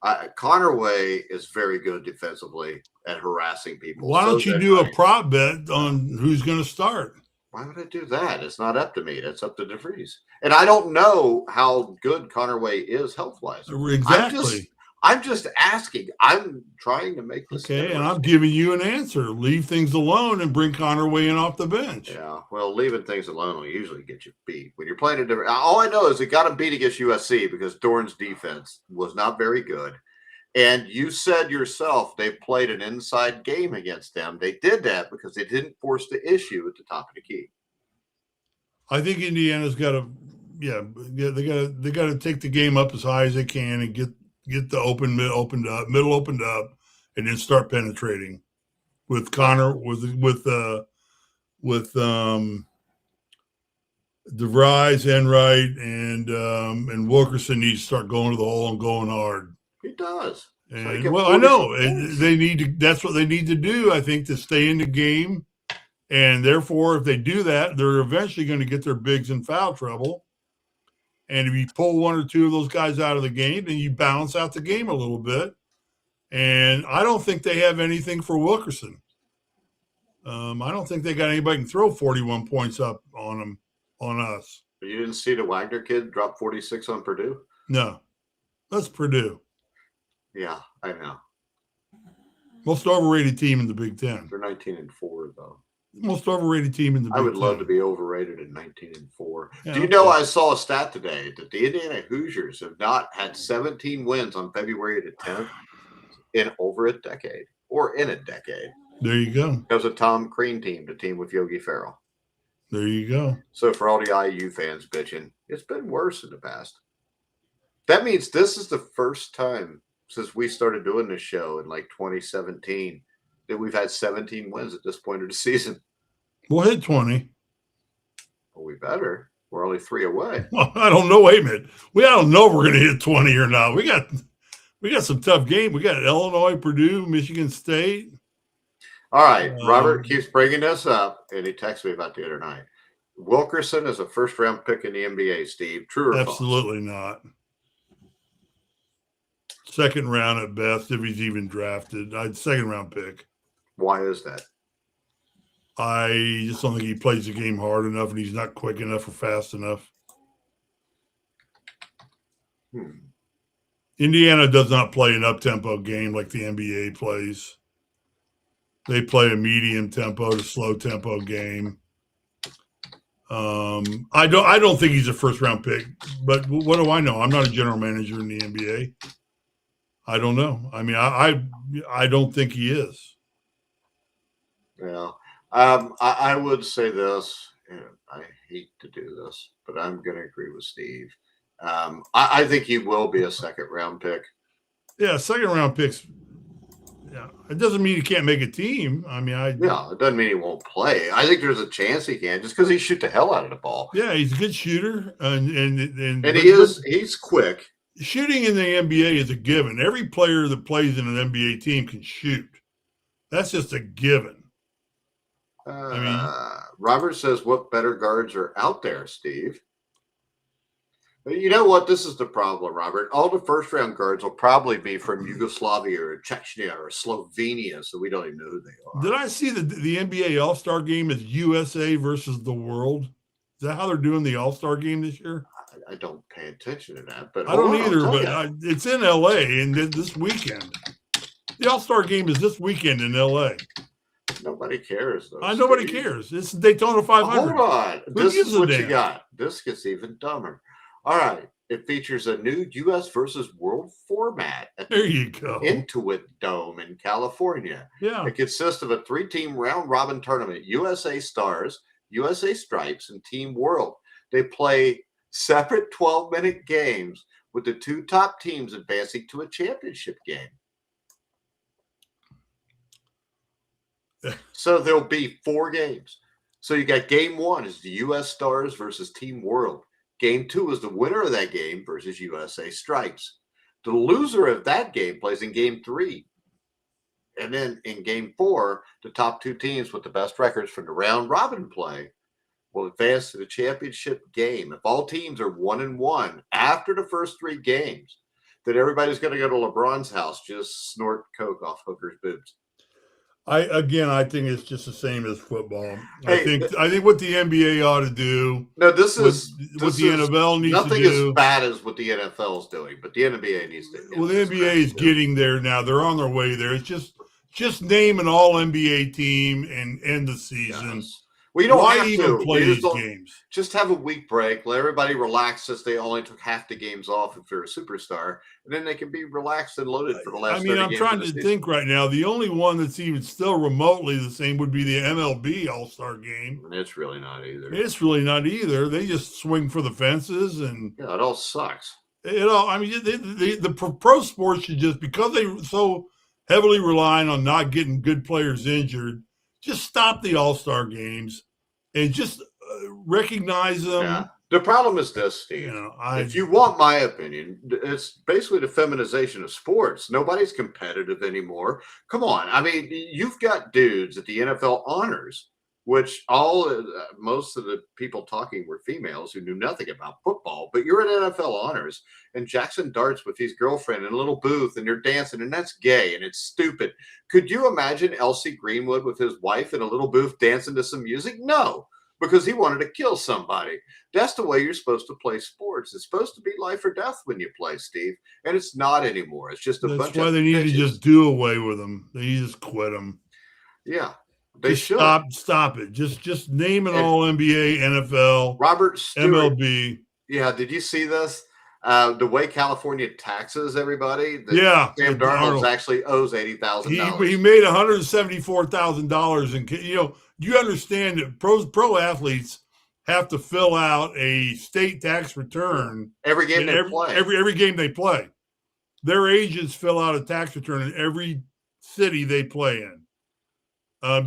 Conaway is very good defensively at harassing people. Why don't you do a prop bet on who's going to start? Why would I do that? It's not up to me. That's up to DeVries. And I don't know how good Conaway is health-wise. Exactly. I'm just asking. I'm trying to make this. Okay, and I'm giving you an answer. Leave things alone and bring Conaway in off the bench. Yeah, well, leaving things alone will usually get you beat. When you're playing a different, all I know is it got him beat against USC because Dorn's defense was not very good. And you said yourself they played an inside game against them. They did that because they didn't force the issue at the top of the key. I think Indiana's got to, they got to take the game up as high as they can and get get the middle opened up, and then start penetrating with Connor with DeVries, Enright, and Wilkerson needs to start going to the hole and going hard. He does. And, well, I know they need to. That's what they need to do, I think, to stay in the game. And therefore, if they do that, they're eventually going to get their bigs in foul trouble. And if you pull one or two of those guys out of the game, then you balance out the game a little bit. And I don't think they have anything for Wilkerson. I don't think they got anybody who can throw 41 points up on us. But you didn't see the Wagner kid drop 46 on Purdue? No. That's Purdue. Yeah, I know. Most overrated team in the Big Ten. They're 19-4, though. Most overrated team in the Big Ten. I would love to be overrated at 19-4. Yeah, Do you know I saw a stat today that the Indiana Hoosiers have not had 17 wins on February the 10th in over a decade, or in a decade. There you go. That was a Tom Crean team, the team with Yogi Ferrell. There you go. So for all the IU fans bitching, it's been worse in the past. That means this is the first time since we started doing this show in like 2017 that we've had 17 wins at this point of the season. We'll hit 20. Well, we better. We're only 3 away. Well, I don't know. Wait a minute. I don't know if we're going to hit 20 or not. We got some tough games. We got Illinois, Purdue, Michigan State. All right. Robert keeps bringing this up, and he texted me about the other night. Wilkerson is a first-round pick in the NBA, Steve. True or false? Absolutely not. Second round at best, if he's even drafted. Second round pick. Why is that? I just don't think he plays the game hard enough, and he's not quick enough or fast enough. Indiana does not play an up-tempo game like the NBA plays. They play a medium tempo to slow tempo game. I don't think he's a first round pick, but what do I know? I'm not a general manager in the NBA. I don't know. I mean, I don't think he is. Yeah. I would say this, and I hate to do this, but I'm going to agree with Steve. I think he will be a second round pick. Yeah, second round picks. Yeah, it doesn't mean he can't make a team. I mean, it doesn't mean he won't play. I think there's a chance he can, just because he shoot the hell out of the ball. Yeah, he's a good shooter, and he's quick. Shooting in the NBA is a given. Every player that plays in an NBA team can shoot. That's just a given. Robert says, "What better guards are out there, Steve?" You know what? This is the problem, Robert. All the first-round guards will probably be from Yugoslavia or Chechnya or Slovenia, so we don't even know who they are. Did I see the NBA All-Star game is USA versus the world? Is that how they're doing the All-Star game this year? I don't pay attention to that, but I don't either. But it's in LA and this weekend. The All-Star game is this weekend in LA. Nobody cares, though. Nobody cares. It's Daytona 500. Hold on. This is what you got. This gets even dumber. All right. It features a new U.S. versus World format at there you go. Intuit Dome in California. Yeah. It consists of a 3-team round-robin tournament, USA Stars, USA Stripes, and Team World. They play separate 12-minute games with the 2 top teams advancing to a championship game. So there'll be 4 games. So you got game 1 is the U.S. Stars versus Team World. Game 2 is the winner of that game versus USA Stripes. The loser of that game plays in game 3. And then in game 4, the top 2 teams with the best records from the round robin play will advance to the championship game. If all teams are 1-1 after the first 3 games, then everybody's going to go to LeBron's house, just snort coke off hookers' boobs. I think it's just the same as football. Hey, I think what the NBA ought to do. No, this is what the NFL needs to do. Nothing as bad as what the NFL is doing, but the NBA needs to. Well, the NBA is getting there now. They're on their way there. It's just name an all NBA team and end the season. Yes. Well, you don't have even to play these games. Just have a week break. Let everybody relax since they only took half the games off if they're a superstar, and then they can be relaxed and loaded for the last. I mean, I'm trying to think right now. The only one that's even still remotely the same would be the MLB All-Star game. And it's really not either. It's really not either. They just swing for the fences, and it all sucks. I mean, the pro sports should just, because they so heavily relying on not getting good players injured, just stop the All-Star games and just recognize them. Yeah. The problem is this, Steve. If you want my opinion, it's basically the feminization of sports. Nobody's competitive anymore. Come on. I mean, you've got dudes at the NFL honors, which most of the people talking were females who knew nothing about football, but you're at NFL honors and Jackson Dart's with his girlfriend in a little booth and they're dancing, and that's gay and it's stupid. Could you imagine Elsie Greenwood with his wife in a little booth dancing to some music? No, because he wanted to kill somebody. That's the way you're supposed to play sports. It's supposed to be life or death when you play, Steve, and it's not anymore. It's just a bunch of That's why they need to just do away with them. They need to just quit them. Yeah. They should stop it. Just name an all NBA, NFL, Robert Stewart, MLB. Yeah, did you see this? The way California taxes everybody. Sam Darnold actually owes $80,000. He made $174,000, and you understand that pro athletes have to fill out a state tax return every game they play. Every game they play, their agents fill out a tax return in every city they play in.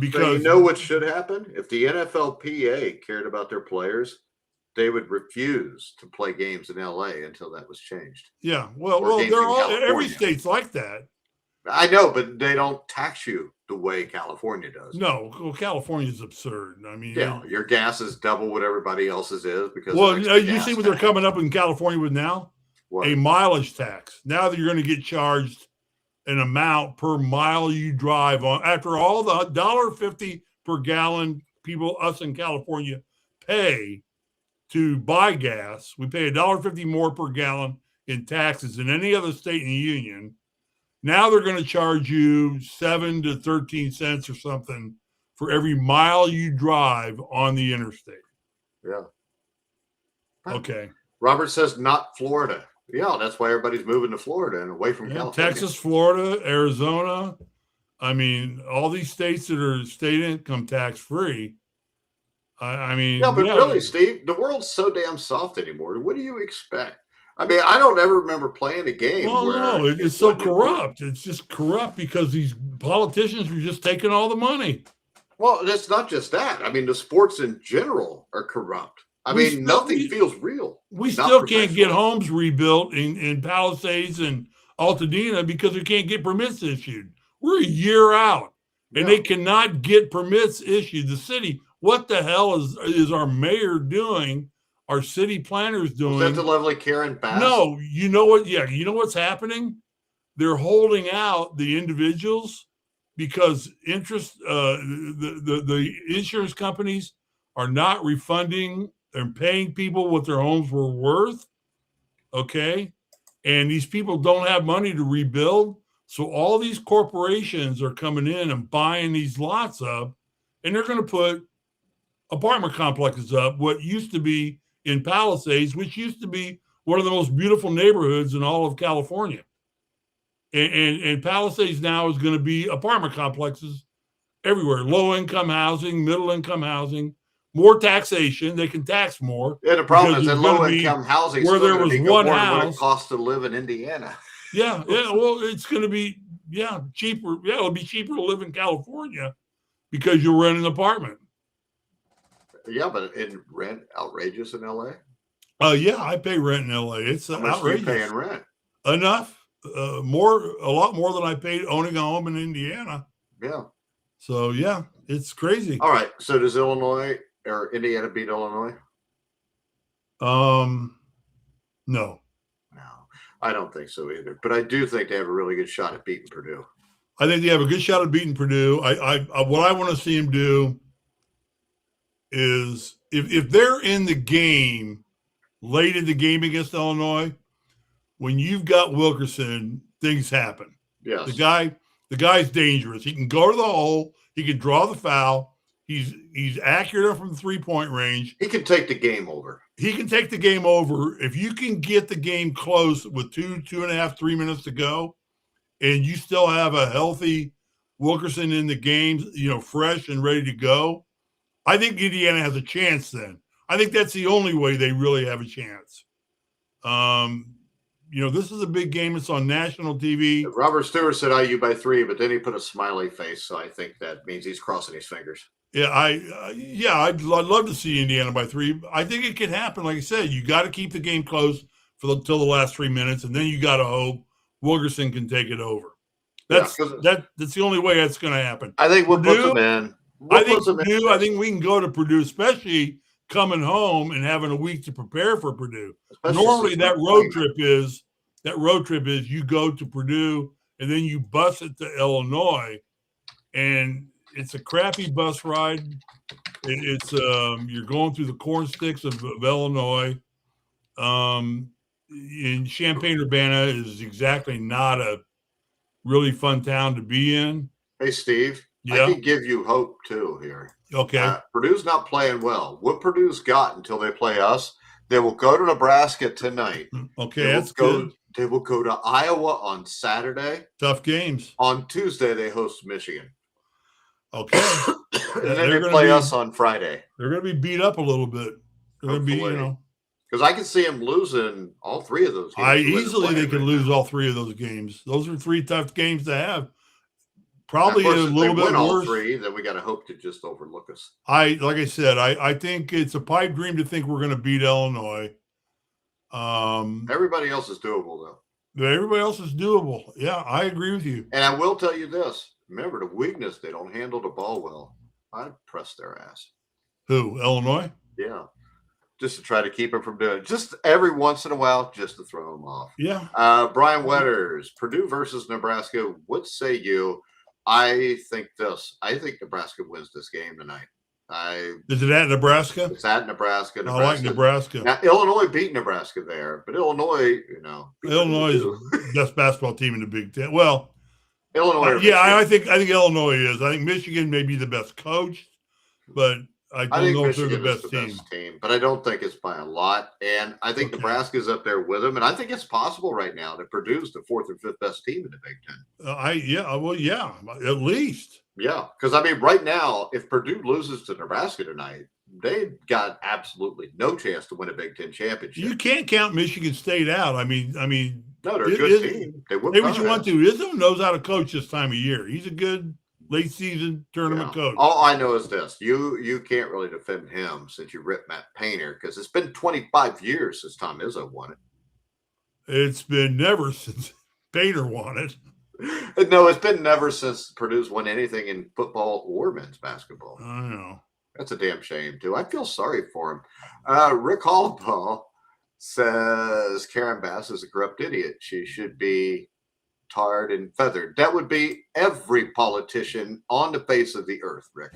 Because so what should happen? If the NFLPA cared about their players, they would refuse to play games in LA until that was changed. Yeah, well, every state's like that. I know, but they don't tax you the way California does. No, well, California's absurd. I mean, your gas is double what everybody else's is because. Well, you see what they're coming up in California with now? What? A mileage tax. Now that you're going to get charged an amount per mile you drive on, after all the $1.50 per gallon us in California pay to buy gas. We pay $1.50 more per gallon in taxes than any other state in the union. Now they're going to charge you 7 to 13 cents or something for every mile you drive on the interstate. Yeah. Okay. Robert says not Florida. Yeah, that's why everybody's moving to Florida and away from California. Texas, Florida, Arizona. I mean, all these states that are state income tax free. I mean, really, Steve, the world's so damn soft anymore. What do you expect? I mean, I don't ever remember playing a game. Well, no, it's so corrupt. It's just corrupt because these politicians are just taking all the money. Well, that's not just that. I mean, the sports in general are corrupt. I mean, nothing feels real. We still can't get homes rebuilt in Palisades and Altadena because we can't get permits issued. We're a year out, and they cannot get permits issued. The city, what the hell is our mayor doing? Our city planners doing? Is that the lovely Karen Bass? No, you know what? Yeah, you know what's happening? They're holding out the individuals because the insurance companies are not refunding and paying people what their homes were worth. Okay. And these people don't have money to rebuild. So all these corporations are coming in and buying these lots up, and they're going to put apartment complexes up. What used to be in Palisades, which used to be one of the most beautiful neighborhoods in all of California. And Palisades now is going to be apartment complexes everywhere. Low-income housing, middle-income housing. More taxation. They can tax more. Yeah, the problem is that low-income housing where there was one house. What it costs to live in Indiana. Yeah. Well, it's going to be cheaper. Yeah, it'll be cheaper to live in California because you'll rent an apartment. Yeah, but in rent outrageous in LA. Yeah, I pay rent in LA. It's how much outrageous. Do you pay in rent? Enough. A lot more than I paid owning a home in Indiana. Yeah. So yeah, it's crazy. All right. So does Illinois or Indiana beat Illinois? No, I don't think so either. But I do think they have a really good shot at beating Purdue. I think they have a good shot at beating Purdue. What I want to see them do is if they're in the game late in the game against Illinois, when you've got Wilkerson, things happen. Yes. The guy's dangerous. He can go to the hole. He can draw the foul. He's accurate from the 3-point range. He can take the game over. He can take the game over. If you can get the game close with 2.5, 3 minutes to go, and you still have a healthy Wilkerson in the game, fresh and ready to go, I think Indiana has a chance then. I think that's the only way they really have a chance. this is a big game. It's on national TV. Robert Stewart said IU by 3, but then he put a smiley face, so I think that means he's crossing his fingers. Yeah, I'd love to see Indiana by 3. I think it could happen. Like I said, you got to keep the game close till the last 3 minutes, and then you got to hope Wilkerson can take it over. That's the only way that's going to happen. I think we'll put them in. I think we can go to Purdue, especially coming home and having a week to prepare for Purdue. Especially normally that road trip is you go to Purdue and then you bus it to Illinois, and it's a crappy bus ride. It's you're going through the corn sticks of Illinois. In Champaign-Urbana is exactly not a really fun town to be in. Hey, Steve. Yeah. I can give you hope too here. Okay. Purdue's not playing well. What Purdue's got until they play us, they will go to Nebraska tonight. Okay, that's good. They will go to Iowa on Saturday. Tough games. On Tuesday, they host Michigan. Okay. And then they play us on Friday. They're going to be beat up a little bit. They're going to be, because I can see them losing all 3 of those games. They can lose all 3 of those games. Those are 3 tough games to have. Probably a little bit worse. All 3, then we got to hope to just overlook us. Like I said, I think it's a pipe dream to think we're going to beat Illinois. Everybody else is doable, though. Everybody else is doable. Yeah, I agree with you. And I will tell you this. Remember, the weakness, they don't handle the ball well. I'd press their ass. Who, Illinois? Yeah. Just to try to keep them from doing it. Just every once in a while, just to throw them off. Yeah. Brian Wetters, Purdue versus Nebraska. What say you? I think Nebraska wins this game tonight. Is it at Nebraska? It's at Nebraska. I like Nebraska. Now, Illinois beat Nebraska there, but Illinois, Illinois is the best basketball team in the Big Ten. Well, Illinois. I think Illinois is. I think Michigan may be the best coach, but I don't know if they're the best team. But I don't think it's by a lot. And I think Nebraska's up there with them. And I think it's possible right now that Purdue's the 4th or 5th best team in the Big Ten. At least. Yeah, because, right now, if Purdue loses to Nebraska tonight, they've got absolutely no chance to win a Big Ten championship. You can't count Michigan State out. I mean, no, they're a good team. Say what you want to. Izzo knows how to coach this time of year. He's a good late season tournament coach. All I know is this: you can't really defend him since you ripped Matt Painter, because it's been 25 years since Tom Izzo won it. It's been never since Painter won it. No, it's been never since Purdue's won anything in football or men's basketball. I know. That's a damn shame, too. I feel sorry for him. Rick Hallbaugh says Karen Bass is a corrupt idiot. She should be tarred and feathered. That would be every politician on the face of the earth, Rick.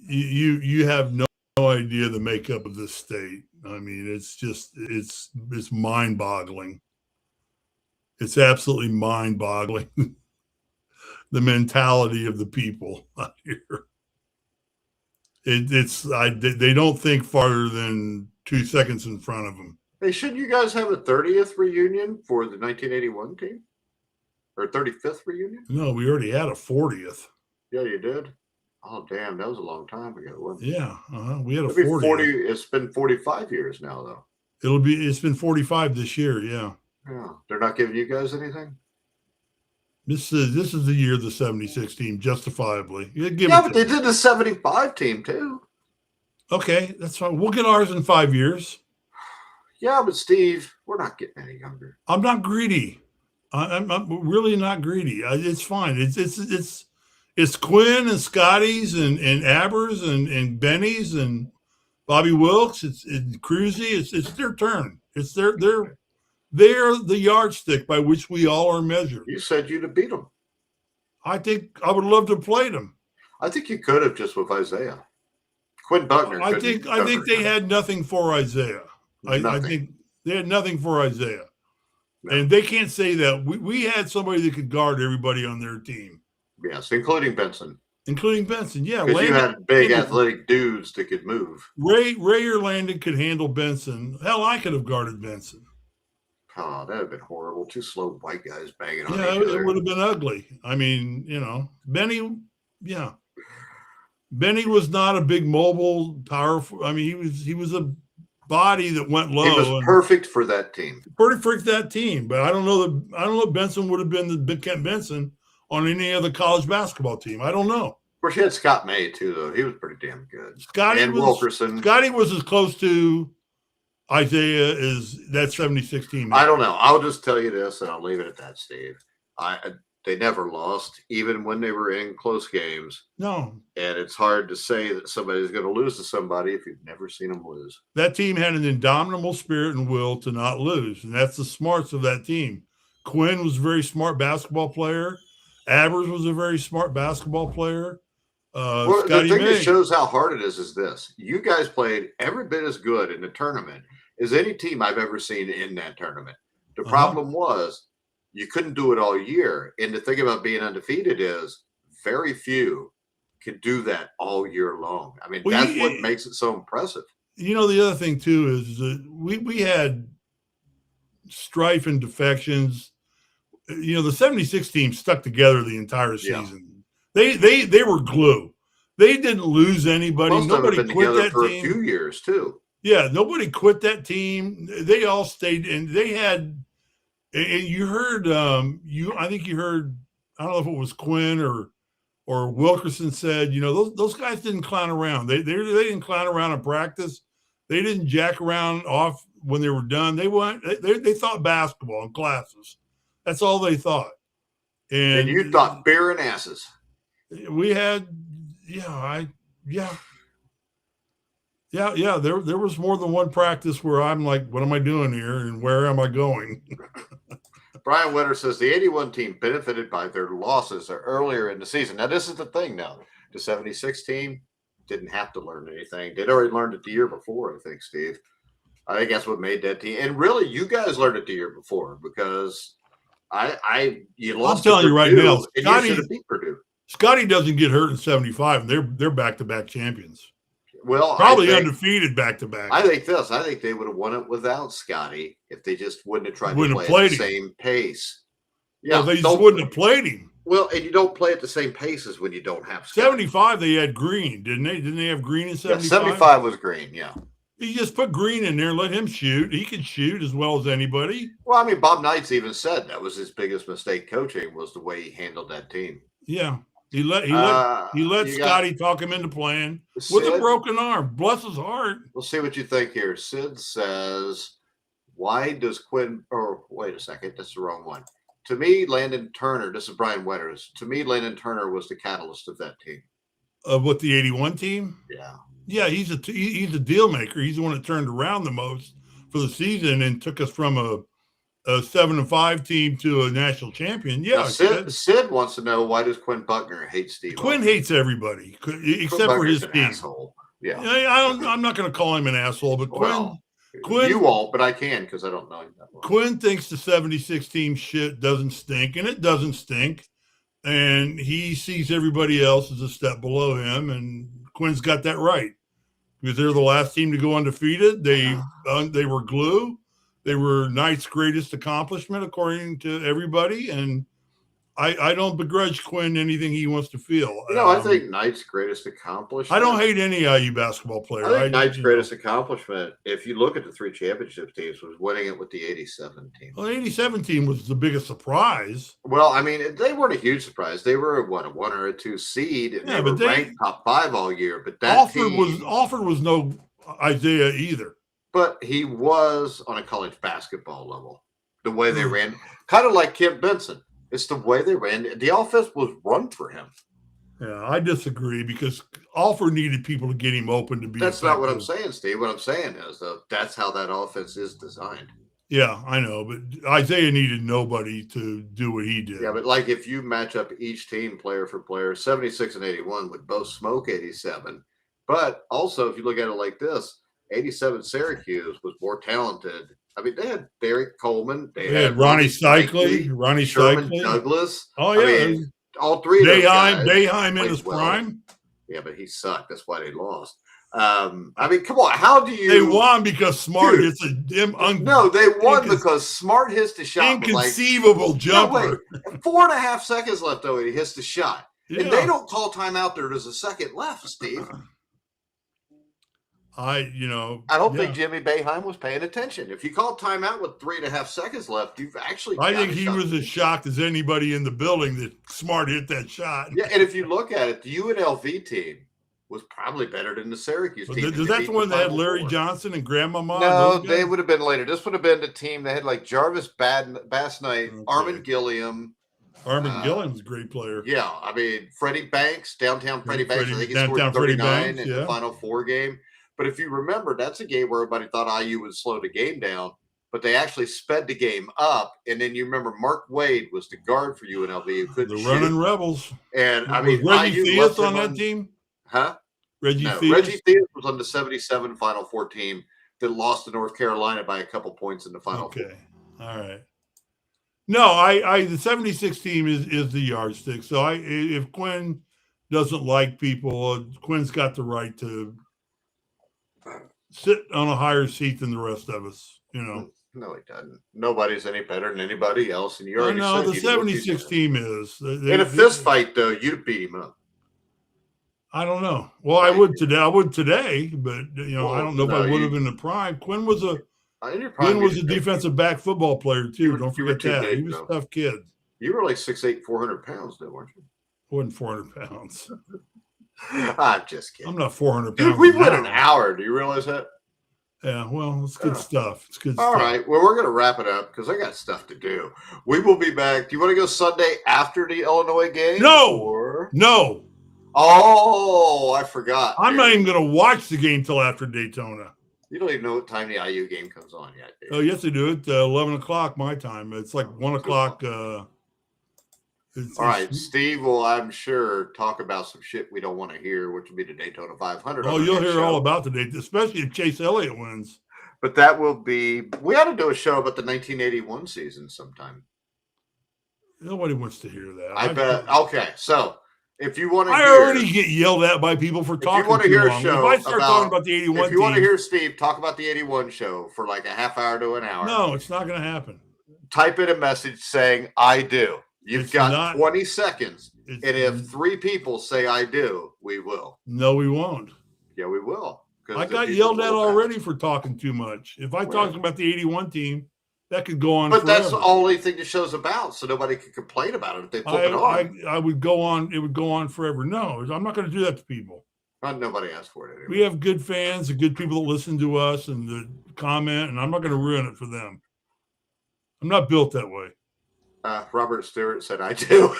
You have no idea the makeup of this state. I mean, it's mind-boggling. It's absolutely mind-boggling. The mentality of the people out here. They don't think farther than 2 seconds in front of them. Hey, shouldn't you guys have a 30th reunion for the 1981 team? Or 35th reunion? No, we already had a 40th. Yeah, you did? Oh, damn. That was a long time ago, wasn't it? Yeah. We had a 40th. It's been 45 years now, though. It's been 45 this year, yeah. Yeah. They're not giving you guys anything? This is the year of the 76 team, justifiably. But they did the 75 team, too. Okay, that's fine. We'll get ours in 5 years. Yeah, but Steve, we're not getting any younger. I'm not greedy. I'm really not greedy. It's fine. It's Quinn and Scotty's and Abbers and Benny's and Bobby Wilkes. It's Cruzy. It's their turn. It's they're the yardstick by which we all are measured. You said you'd have beat them. I think I would love to have played them. I think you could have just with Isaiah. Quinn Buckner. I think they had nothing for Isaiah. I think they had nothing for Isaiah. No. And they can't say that. We had somebody that could guard everybody on their team. Yes, including Benson. Yeah. Because you had big athletic dudes that could move. Ray or Landon could handle Benson. Hell, I could have guarded Benson. Oh, that would have been horrible. 2 slow white guys banging on each other. Yeah, it would have been ugly. I mean, Benny was not a big mobile, powerful. I mean, he was a body that went low. He was perfect for that team. Perfect for that team. But I don't know if Benson would have been the Big Kent Benson on any other college basketball team. I don't know. Of course, you had Scott May too, though. He was pretty damn good. And Wilkerson. Scotty was as close to Isaiah as that 76 team. I don't know. I'll just tell you this, and I'll leave it at that, Steve. They never lost, even when they were in close games. No. And it's hard to say that somebody's going to lose to somebody if you've never seen them lose. That team had an indomitable spirit and will to not lose, and that's the smarts of that team. Quinn was a very smart basketball player. Abers was a very smart basketball player. Well, the thing that shows how hard it is this. You guys played every bit as good in the tournament as any team I've ever seen in that tournament. The problem was you couldn't do it all year. And the thing about being undefeated is very few can do that all year long. I mean, that's what makes it so impressive. You know, the other thing, too, is that we had strife and defections. You know, the 76 team stuck together the entire season. Yeah. They were glue. They didn't lose anybody. Most nobody of them quit that for team. A few years, too. Yeah, nobody quit that team. They all stayed, and they had – and you heard, I think you heard, I don't know if it was Quinn or Wilkerson said, you know, those guys didn't clown around. They didn't clown around in practice. They didn't jack around off when they were done. They thought basketball in classes. That's all they thought. And you thought beer and asses. We had, there was more than one practice where I'm like, what am I doing here and where am I going? Brian Wetter says the 81 team benefited by their losses earlier in the season. Now, this is the thing now. The 76 team didn't have to learn anything. They'd already learned it the year before, I think, Steve. I think that's what made that team. And really, you guys learned it the year before because you lost. I'm telling you right now, Scotty, you should have beat Purdue. Scotty doesn't get hurt in 75. They're back-to-back champions. Well, probably undefeated back-to-back. I think they would have won it without Scotty if they just wouldn't have tried to play at the same pace. Yeah, they just wouldn't have played him. Well, and you don't play at the same pace as when you don't have Scotty. 75, they had Green, didn't they? Didn't they have Green in 75? Yeah, 75 was Green, yeah. You just put Green in there, let him shoot. He can shoot as well as anybody. Well, I mean, Bob Knights even said that was his biggest mistake coaching was the way he handled that team. Yeah. He let Scotty talk him into playing with a broken arm. Bless his heart. We'll see what you think here. Sid says, why does Quinn – or wait a second. That's the wrong one. To me, Landon Turner – this is Brian Wetters. To me, Landon Turner was the catalyst of that team. With the 81 team? Yeah. Yeah, he's a deal maker. He's the one that turned around the most for the season and took us from a 7-5 team to a national champion. Yeah. Now, Sid wants to know, why does Quinn Buckner hate Steve? Quinn hates everybody except for his team. Asshole. Yeah. I'm not going to call him an asshole, but Quinn. You won't, but I can because I don't know him that well. Quinn thinks the 76 team shit doesn't stink, and it doesn't stink. And he sees everybody else as a step below him, and Quinn's got that right because they're the last team to go undefeated. They were glue. They were Knight's greatest accomplishment, according to everybody. And I don't begrudge Quinn anything he wants to feel. I think Knight's greatest accomplishment. I don't hate any IU basketball player. I think Knight's greatest accomplishment, if you look at the 3 championship teams, was winning it with the 87 team. Well, the 87 team was the biggest surprise. Well, I mean, they weren't a huge surprise. They were a 1 or a 2 seed, and they were ranked top 5 all year. But that Alford was no Isaiah either. But he was on a college basketball level. The way they ran, kind of like Kent Benson. It's the way they ran. The offense was run for him. Yeah, I disagree because Alford needed people to get him open to be. That's not what I'm saying, Steve. What I'm saying is, though, that's how that offense is designed. Yeah, I know, but Isaiah needed nobody to do what he did. Yeah, but like if you match up each team player for player, 76 and 81 would both smoke 87. But also, if you look at it like this, 87 Syracuse was more talented. I mean, they had Derek Coleman. They had Ronnie Cycli, Sherman Douglas. Oh, yeah. I mean, all 3 of those guys. Boeheim in his prime. Yeah, but he sucked. That's why they lost. I mean, come on. How do you? They won because Smart hits a No, they won because Smart hits the shot. Inconceivable jumper. 4.5 seconds left, though. He hits the shot. Yeah. And they don't call timeout there. There's a second left, Steve. I don't think Jimmy Boeheim was paying attention. If you call timeout with 3.5 seconds left, you've actually. I think he was as shocked as anybody in the building that Smart hit that shot. Yeah, and if you look at it, the UNLV team was probably better than the Syracuse team. That's the one that had Larry Johnson and Grandmama? No, they would have been later. This would have been the team that had like Jarvis Bass Knight, Armin Gilliam. Armin Gilliam's a great player. Yeah, I mean, Freddie Banks, downtown Freddie Banks. I think he scored 39 in the Final Four game. But if you remember, that's a game where everybody thought IU would slow the game down, but they actually sped the game up. And then you remember Mark Wade was the guard for UNLV who couldn't shoot. The running Rebels. And I mean, Reggie Theus on that team? Huh? Reggie Theus was on the 77 Final Four team that lost to North Carolina by a couple points in the Final Four. All right. No, the 76 team is the yardstick. So if Quinn doesn't like people, Quinn's got the right to sit on a higher seat than the rest of us, No, he doesn't. Nobody's any better than anybody else. And you already said the 76 team is. In a fist fight, though, you'd beat him up. I don't know. Well, I would today, but I don't know if I would have in the prime. Quinn was a defensive back football player too. Don't forget that. He was a tough kid. You were like 6'8", 400 pounds, though, weren't you? I wasn't 400 pounds. I'm just kidding. I'm not 400 pounds. Dude, we went an hour. Do you realize that? Yeah, well, it's good stuff. It's good All stuff. All right. Well, we're going to wrap it up because I got stuff to do. We will be back. Do you want to go Sunday after the Illinois game? No. Oh, I forgot. I'm not even going to watch the game till after Daytona. You don't even know what time the IU game comes on yet, dude. Oh, yes, I do. It's 11 o'clock my time. It's like 1 o'clock. All right, Steve will, I'm sure, talk about some shit we don't want to hear, which will be the Daytona 500. Oh, you'll hear all about the Daytona, especially if Chase Elliott wins. But that will be – we ought to do a show about the 1981 season sometime. Nobody wants to hear that. I bet. Okay, so if you want to I already get yelled at by people for talking too long. If you want to hear a show if I start talking about the 81 if you want to hear Steve talk about the 81 show for like a half hour to an hour. No, it's not going to happen. Type in a message saying, I do. You've got 20 seconds. And if 3 people say I do, we will. No, we won't. Yeah, we will. I got yelled at already for talking too much. If I talk about the 81 team, that could go on forever. That's the only thing the show's about, so nobody can complain about it if they flip it on. I would go on. It would go on forever. No, I'm not going to do that to people. Nobody asked for it anyway. We have good fans and good people that listen to us and that comment, and I'm not going to ruin it for them. I'm not built that way. Robert Stewart said, I do.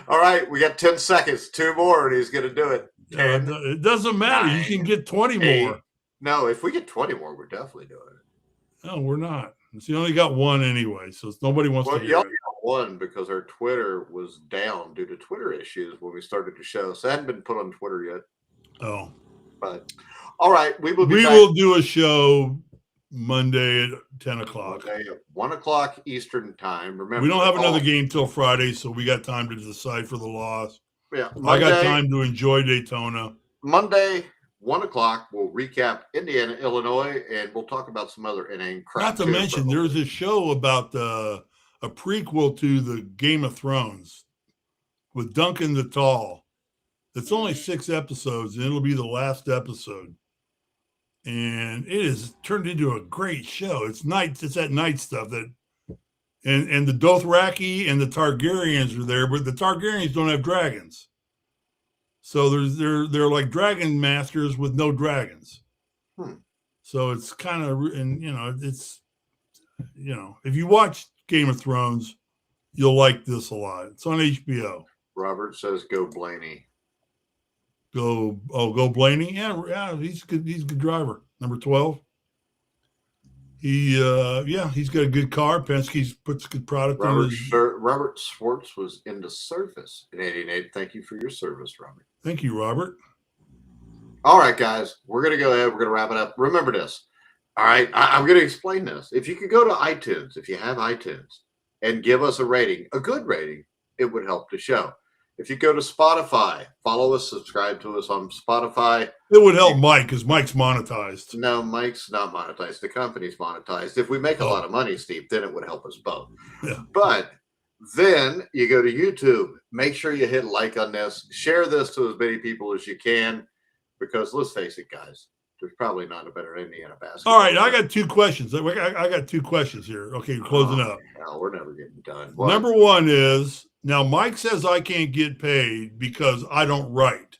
All right, we got 10 seconds. 2 more, and he's going to do it. 10. It doesn't matter. 9, you can get 20 more. No, if we get 20 more, we're definitely doing it. No, we're not. You only got 1 anyway, so nobody wants to hear you only it. got 1 because our Twitter was down due to Twitter issues when we started the show. So it hadn't been put on Twitter yet. Oh. But, all right, we will be back. will do a show Monday at 10 o'clock. Monday at 1 o'clock Eastern time. Remember, we don't have another game till Friday, so we got time to decide for the loss. Yeah, Monday, I got time to enjoy Daytona. Monday, 1 o'clock, we'll recap Indiana, Illinois, and we'll talk about some other inane crap. Not to mention, there's a show about a prequel to the Game of Thrones with Duncan the Tall. It's only 6 episodes, and it'll be the last episode. And it is turned into a great show. It's that night stuff that, and the Dothraki and the Targaryens are there, but the Targaryens don't have dragons. So they're like dragon masters with no dragons. So it's kind of, and it's, if you watch Game of Thrones, you'll like this a lot. It's on HBO. Robert says, go Blaney. Go Blaney. Yeah, he's good. He's a good driver. Number 12. He's got a good car. Penske puts good product on his. Robert Schwartz was in the service in 88. Thank you for your service, Robert. Thank you, Robert. All right, guys, we're going to go ahead. We're going to wrap it up. Remember this. All right, I'm going to explain this. If you could go to iTunes, if you have iTunes, and give us a rating, a good rating, it would help the show. If you go to Spotify, follow us, subscribe to us on Spotify. It would help Mike because Mike's monetized. No, Mike's not monetized. The company's monetized. If we make a lot of money, Steve, then it would help us both. Yeah. But then you go to YouTube. Make sure you hit like on this. Share this to as many people as you can. Because let's face it, guys, there's probably not a better Indiana basketball. All right, I got 2 questions. I got 2 questions here. Okay, closing up. Hell, we're never getting done. What? Number 1 is, now Mike says I can't get paid because I don't write.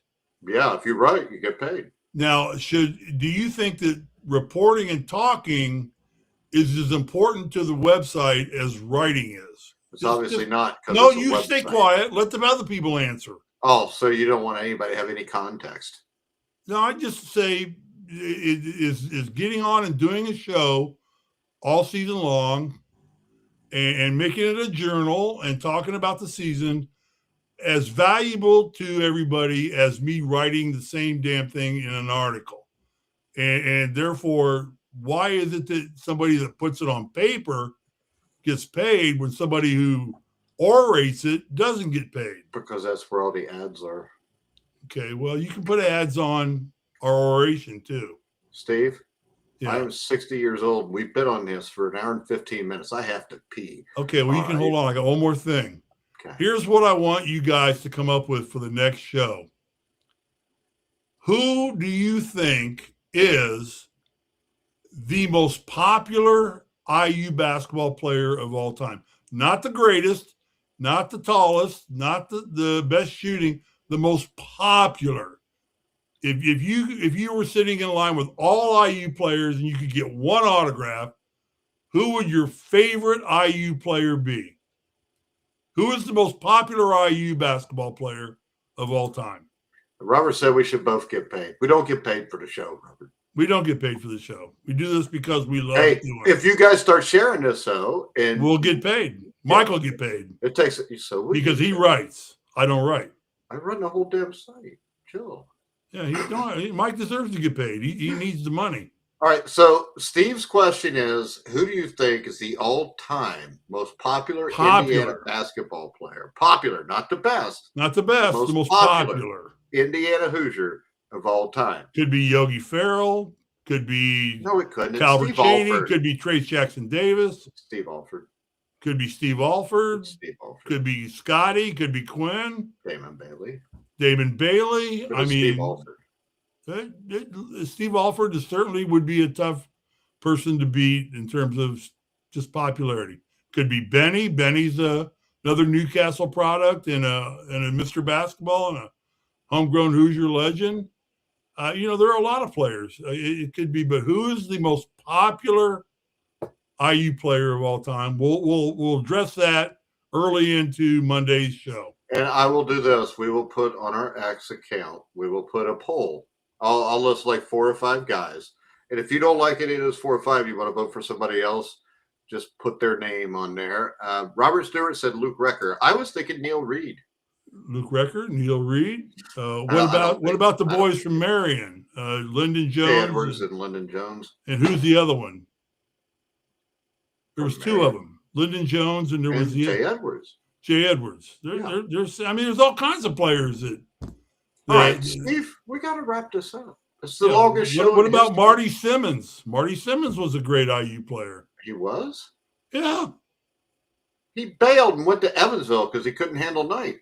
Yeah, if you write, you get paid. Now, do you think that reporting and talking is as important to the website as writing is? It's obviously not. No, you stay quiet. Let the other people answer. Oh, so you don't want anybody to have any context? No, I just say is getting on and doing a show all season long and making it a journal and talking about the season as valuable to everybody as me writing the same damn thing in an article. And therefore, why is it that somebody that puts it on paper gets paid when somebody who orates it doesn't get paid? Because that's where all the ads are. Okay, well, you can put ads on our oration too. Steve, yeah. I'm 60 years old. We've been on this for an hour and 15 minutes. I have to pee. Okay, well, you can hold on. I got one more thing. Okay. Here's what I want you guys to come up with for the next show. Who do you think is the most popular IU basketball player of all time? Not the greatest, not the tallest, not the best shooting, the most popular. If you were sitting in line with all IU players and you could get one autograph, who would your favorite IU player be? Who is the most popular IU basketball player of all time? Robert said we should both get paid. We don't get paid for the show, Robert. We don't get paid for the show. We do this because we love doing it. If you guys start sharing this, though, and we'll get paid. Mike will get paid. It takes so because he writes. I don't write. I run the whole damn site. Chill. Yeah, Mike deserves to get paid. He needs the money. All right. So Steve's question is, who do you think is the all-time most popular Indiana basketball player? Popular, not the best. Not the best. The most popular Indiana Hoosier of all time. Could be Yogi Ferrell. Could be it couldn't. Calvert Chaney. Could be Trace Jackson Davis. Steve Alford. Could be Steve Alford. Steve Alford. Could be Scotty. Could be Quinn. Damon Bailey. Steve Alford. Steve Alford certainly would be a tough person to beat in terms of just popularity. Could be Benny. Benny's another Newcastle product and a Mr. Basketball and a homegrown Hoosier legend. There are a lot of players. It could be, but who is the most popular IU player of all time? We'll address that early into Monday's show. And I will do this. We will put on our X account, we will put a poll. I'll list like 4 or 5 guys. And if you don't like any of those 4 or 5, you want to vote for somebody else, just put their name on there. Robert Stewart said Luke Recker. I was thinking Neil Reed. Luke Recker, Neil Reed. What about the boys from Marion? Lyndon Jones. Jay Edwards and Lyndon Jones. And who's the other one? There was 2 of them. Lyndon Jones and there was Jay Edwards. Jay Edwards. There's all kinds of players that. All right, Steve, we got to wrap this up. It's the longest show. What about Marty Simmons? Marty Simmons was a great IU player. He was? Yeah. He bailed and went to Evansville because he couldn't handle night.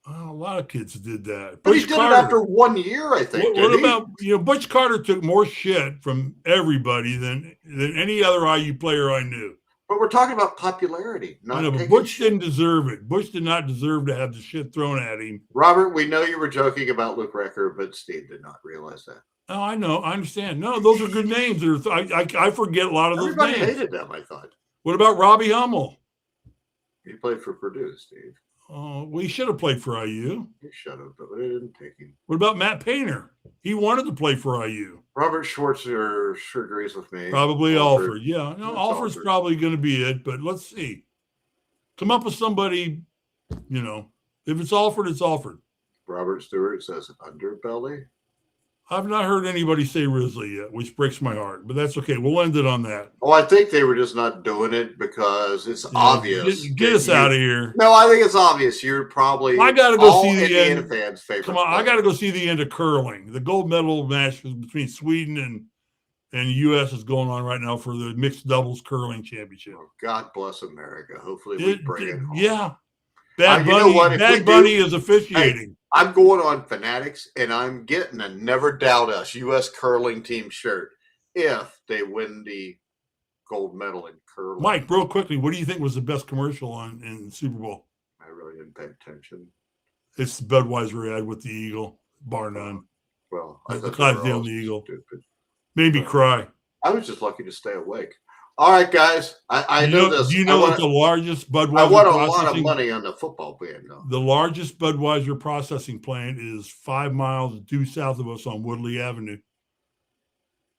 Well, a lot of kids did that. But he did it after 1 year, I think. What about Butch Carter took more shit from everybody than any other IU player I knew. But we're talking about popularity. But Butch didn't deserve it. Butch did not deserve to have the shit thrown at him. Robert, we know you were joking about Luke Recker, but Steve did not realize that. Oh, I know. I understand. No, those are good names. I forget a lot of those names. Everybody hated them, I thought. What about Robbie Hummel? He played for Purdue, Steve. Oh, well, he should have played for IU. He should have, but they didn't take him. What about Matt Painter? He wanted to play for IU. Robert Schwartzer sure agrees with me. Probably Alford. Yeah, Alford's probably going to be it, but let's see. Come up with somebody, if it's Alford, it's Alford. Robert Stewart says underbelly. I've not heard anybody say Risley yet, which breaks my heart, but that's okay. We'll end it on that. Oh, I think they were just not doing it because it's obvious. Get us out of here. No, I think it's obvious. You're probably I got to go see the Indiana end. Fans' favorite. Come on, I got to go see the end of curling. The gold medal match between Sweden and the U.S. is going on right now for the mixed doubles curling championship. Oh, God bless America. Hopefully we bring it home. Yeah. Bad Bunny is officiating. I'm going on Fanatics, and I'm getting a Never Doubt Us U.S. curling team shirt if they win the gold medal in curling. Mike, real quickly, what do you think was the best commercial in the Super Bowl? I really didn't pay attention. It's the Budweiser ad with the eagle, bar none. Well, I The thought they were Clydesdale all and the eagle. stupid. Made me cry. I was just lucky to stay awake. All right, guys. I know this. Do you know that the largest Budweiser I won a lot of money on the football band, though. The largest Budweiser processing plant is 5 miles due south of us on Woodley Avenue.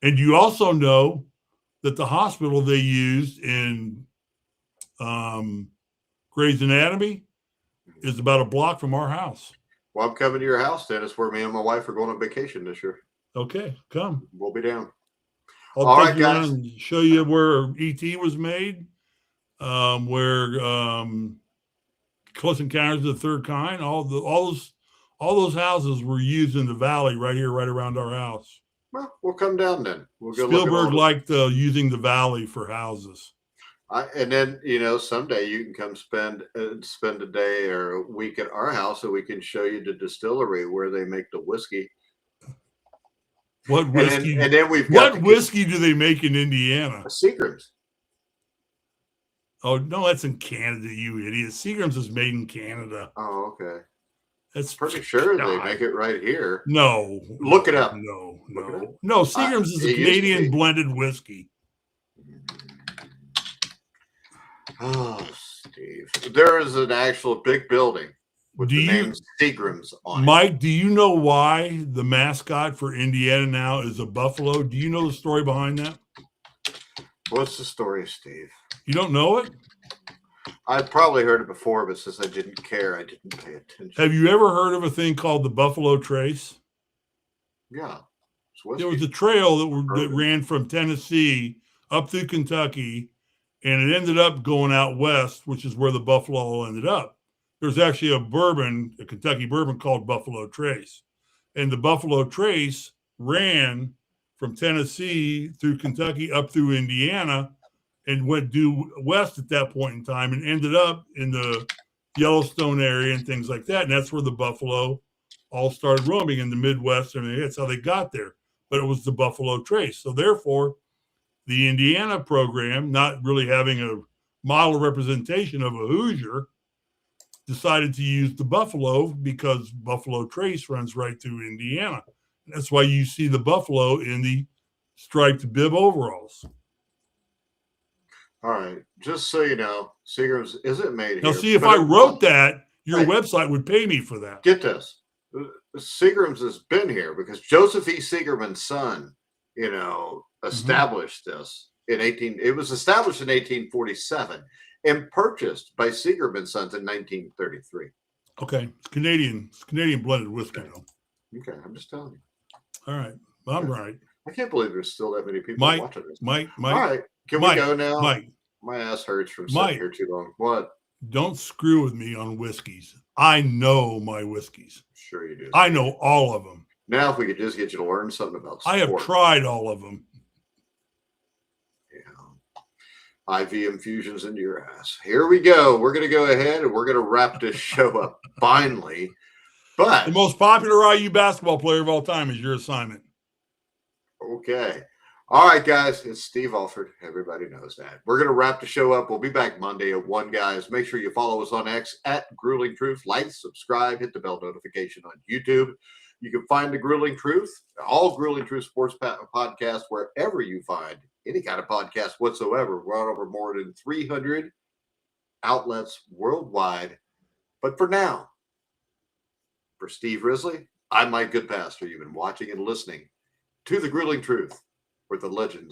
And you also know that the hospital they used in Grey's Anatomy is about a block from our house. Well, I'm coming to your house, Dennis, where me and my wife are going on vacation this year. Okay, come. We'll be down. I'll take you around and show you where E.T. was made, where Close Encounters of the Third Kind. All those houses were used in the valley right here, right around our house. Well, we'll come down then. We'll go. Spielberg liked using the valley for houses. And then someday you can come spend a day or a week at our house, so we can show you the distillery where they make the whiskey. What whiskey? And then we've got what whiskey do they make in Indiana? Seagram's. Oh no, that's in Canada, you idiot. Seagram's is made in Canada. Oh, okay. That's pretty sure they make it right here. No, look it up. No. Seagram's is a Canadian blended whiskey. Oh, Steve, there is an actual big building with the name Seagram's on it. Mike, do you know why the mascot for Indiana now is a buffalo? Do you know the story behind that? What's the story, Steve? You don't know it? I've probably heard it before, but since I didn't care, I didn't pay attention. Have you ever heard of a thing called the Buffalo Trace? Yeah. There was a trail that ran from Tennessee up through Kentucky, and it ended up going out west, which is where the buffalo ended up. There's actually a Kentucky bourbon called Buffalo Trace. And the Buffalo Trace ran from Tennessee through Kentucky up through Indiana and went due west at that point in time and ended up in the Yellowstone area and things like that. And that's where the buffalo all started roaming in the Midwest. I mean, that's how they got there. But it was the Buffalo Trace. So therefore, the Indiana program, not really having a model representation of a Hoosier, decided to use the buffalo because Buffalo Trace runs right through Indiana. That's why you see the buffalo in the striped bib overalls. All right. Just so you know, Seagram's isn't made here. Now, see, if I wrote that, your website would pay me for that. Get this. Seagram's has been here because Joseph E. Seagerman's son, established this it was established in 1847 and purchased by Seagerman Sons in 1933. Okay. It's Canadian blended whiskey, though. Okay. I'm just telling you. All right. I'm right. I can't believe there's still that many people watching this. Mike. All right. Can we go now? Mike. My ass hurts from sitting here too long. What? Don't screw with me on whiskeys. I know my whiskeys. Sure you do. I know all of them. Now, if we could just get you to learn something about sport. I have tried all of them. Yeah. IV infusions into your ass. Here we go. We're going to go ahead and we're going to wrap this show up finally. But the most popular IU basketball player of all time is your assignment. Okay. All right, guys. It's Steve Alford. Everybody knows that. We're going to wrap the show up. We'll be back Monday at 1, guys. Make sure you follow us on X at Grueling Truth. Like, subscribe, hit the bell notification on YouTube. You can find the Grueling Truth, all Grueling Truth Sports podcasts, wherever you find any kind of podcast whatsoever. We're on over more than 300 outlets worldwide. But for now, for Steve Risley, I'm Mike Goodpaster. You've been watching and listening to the Grueling Truth, where the legends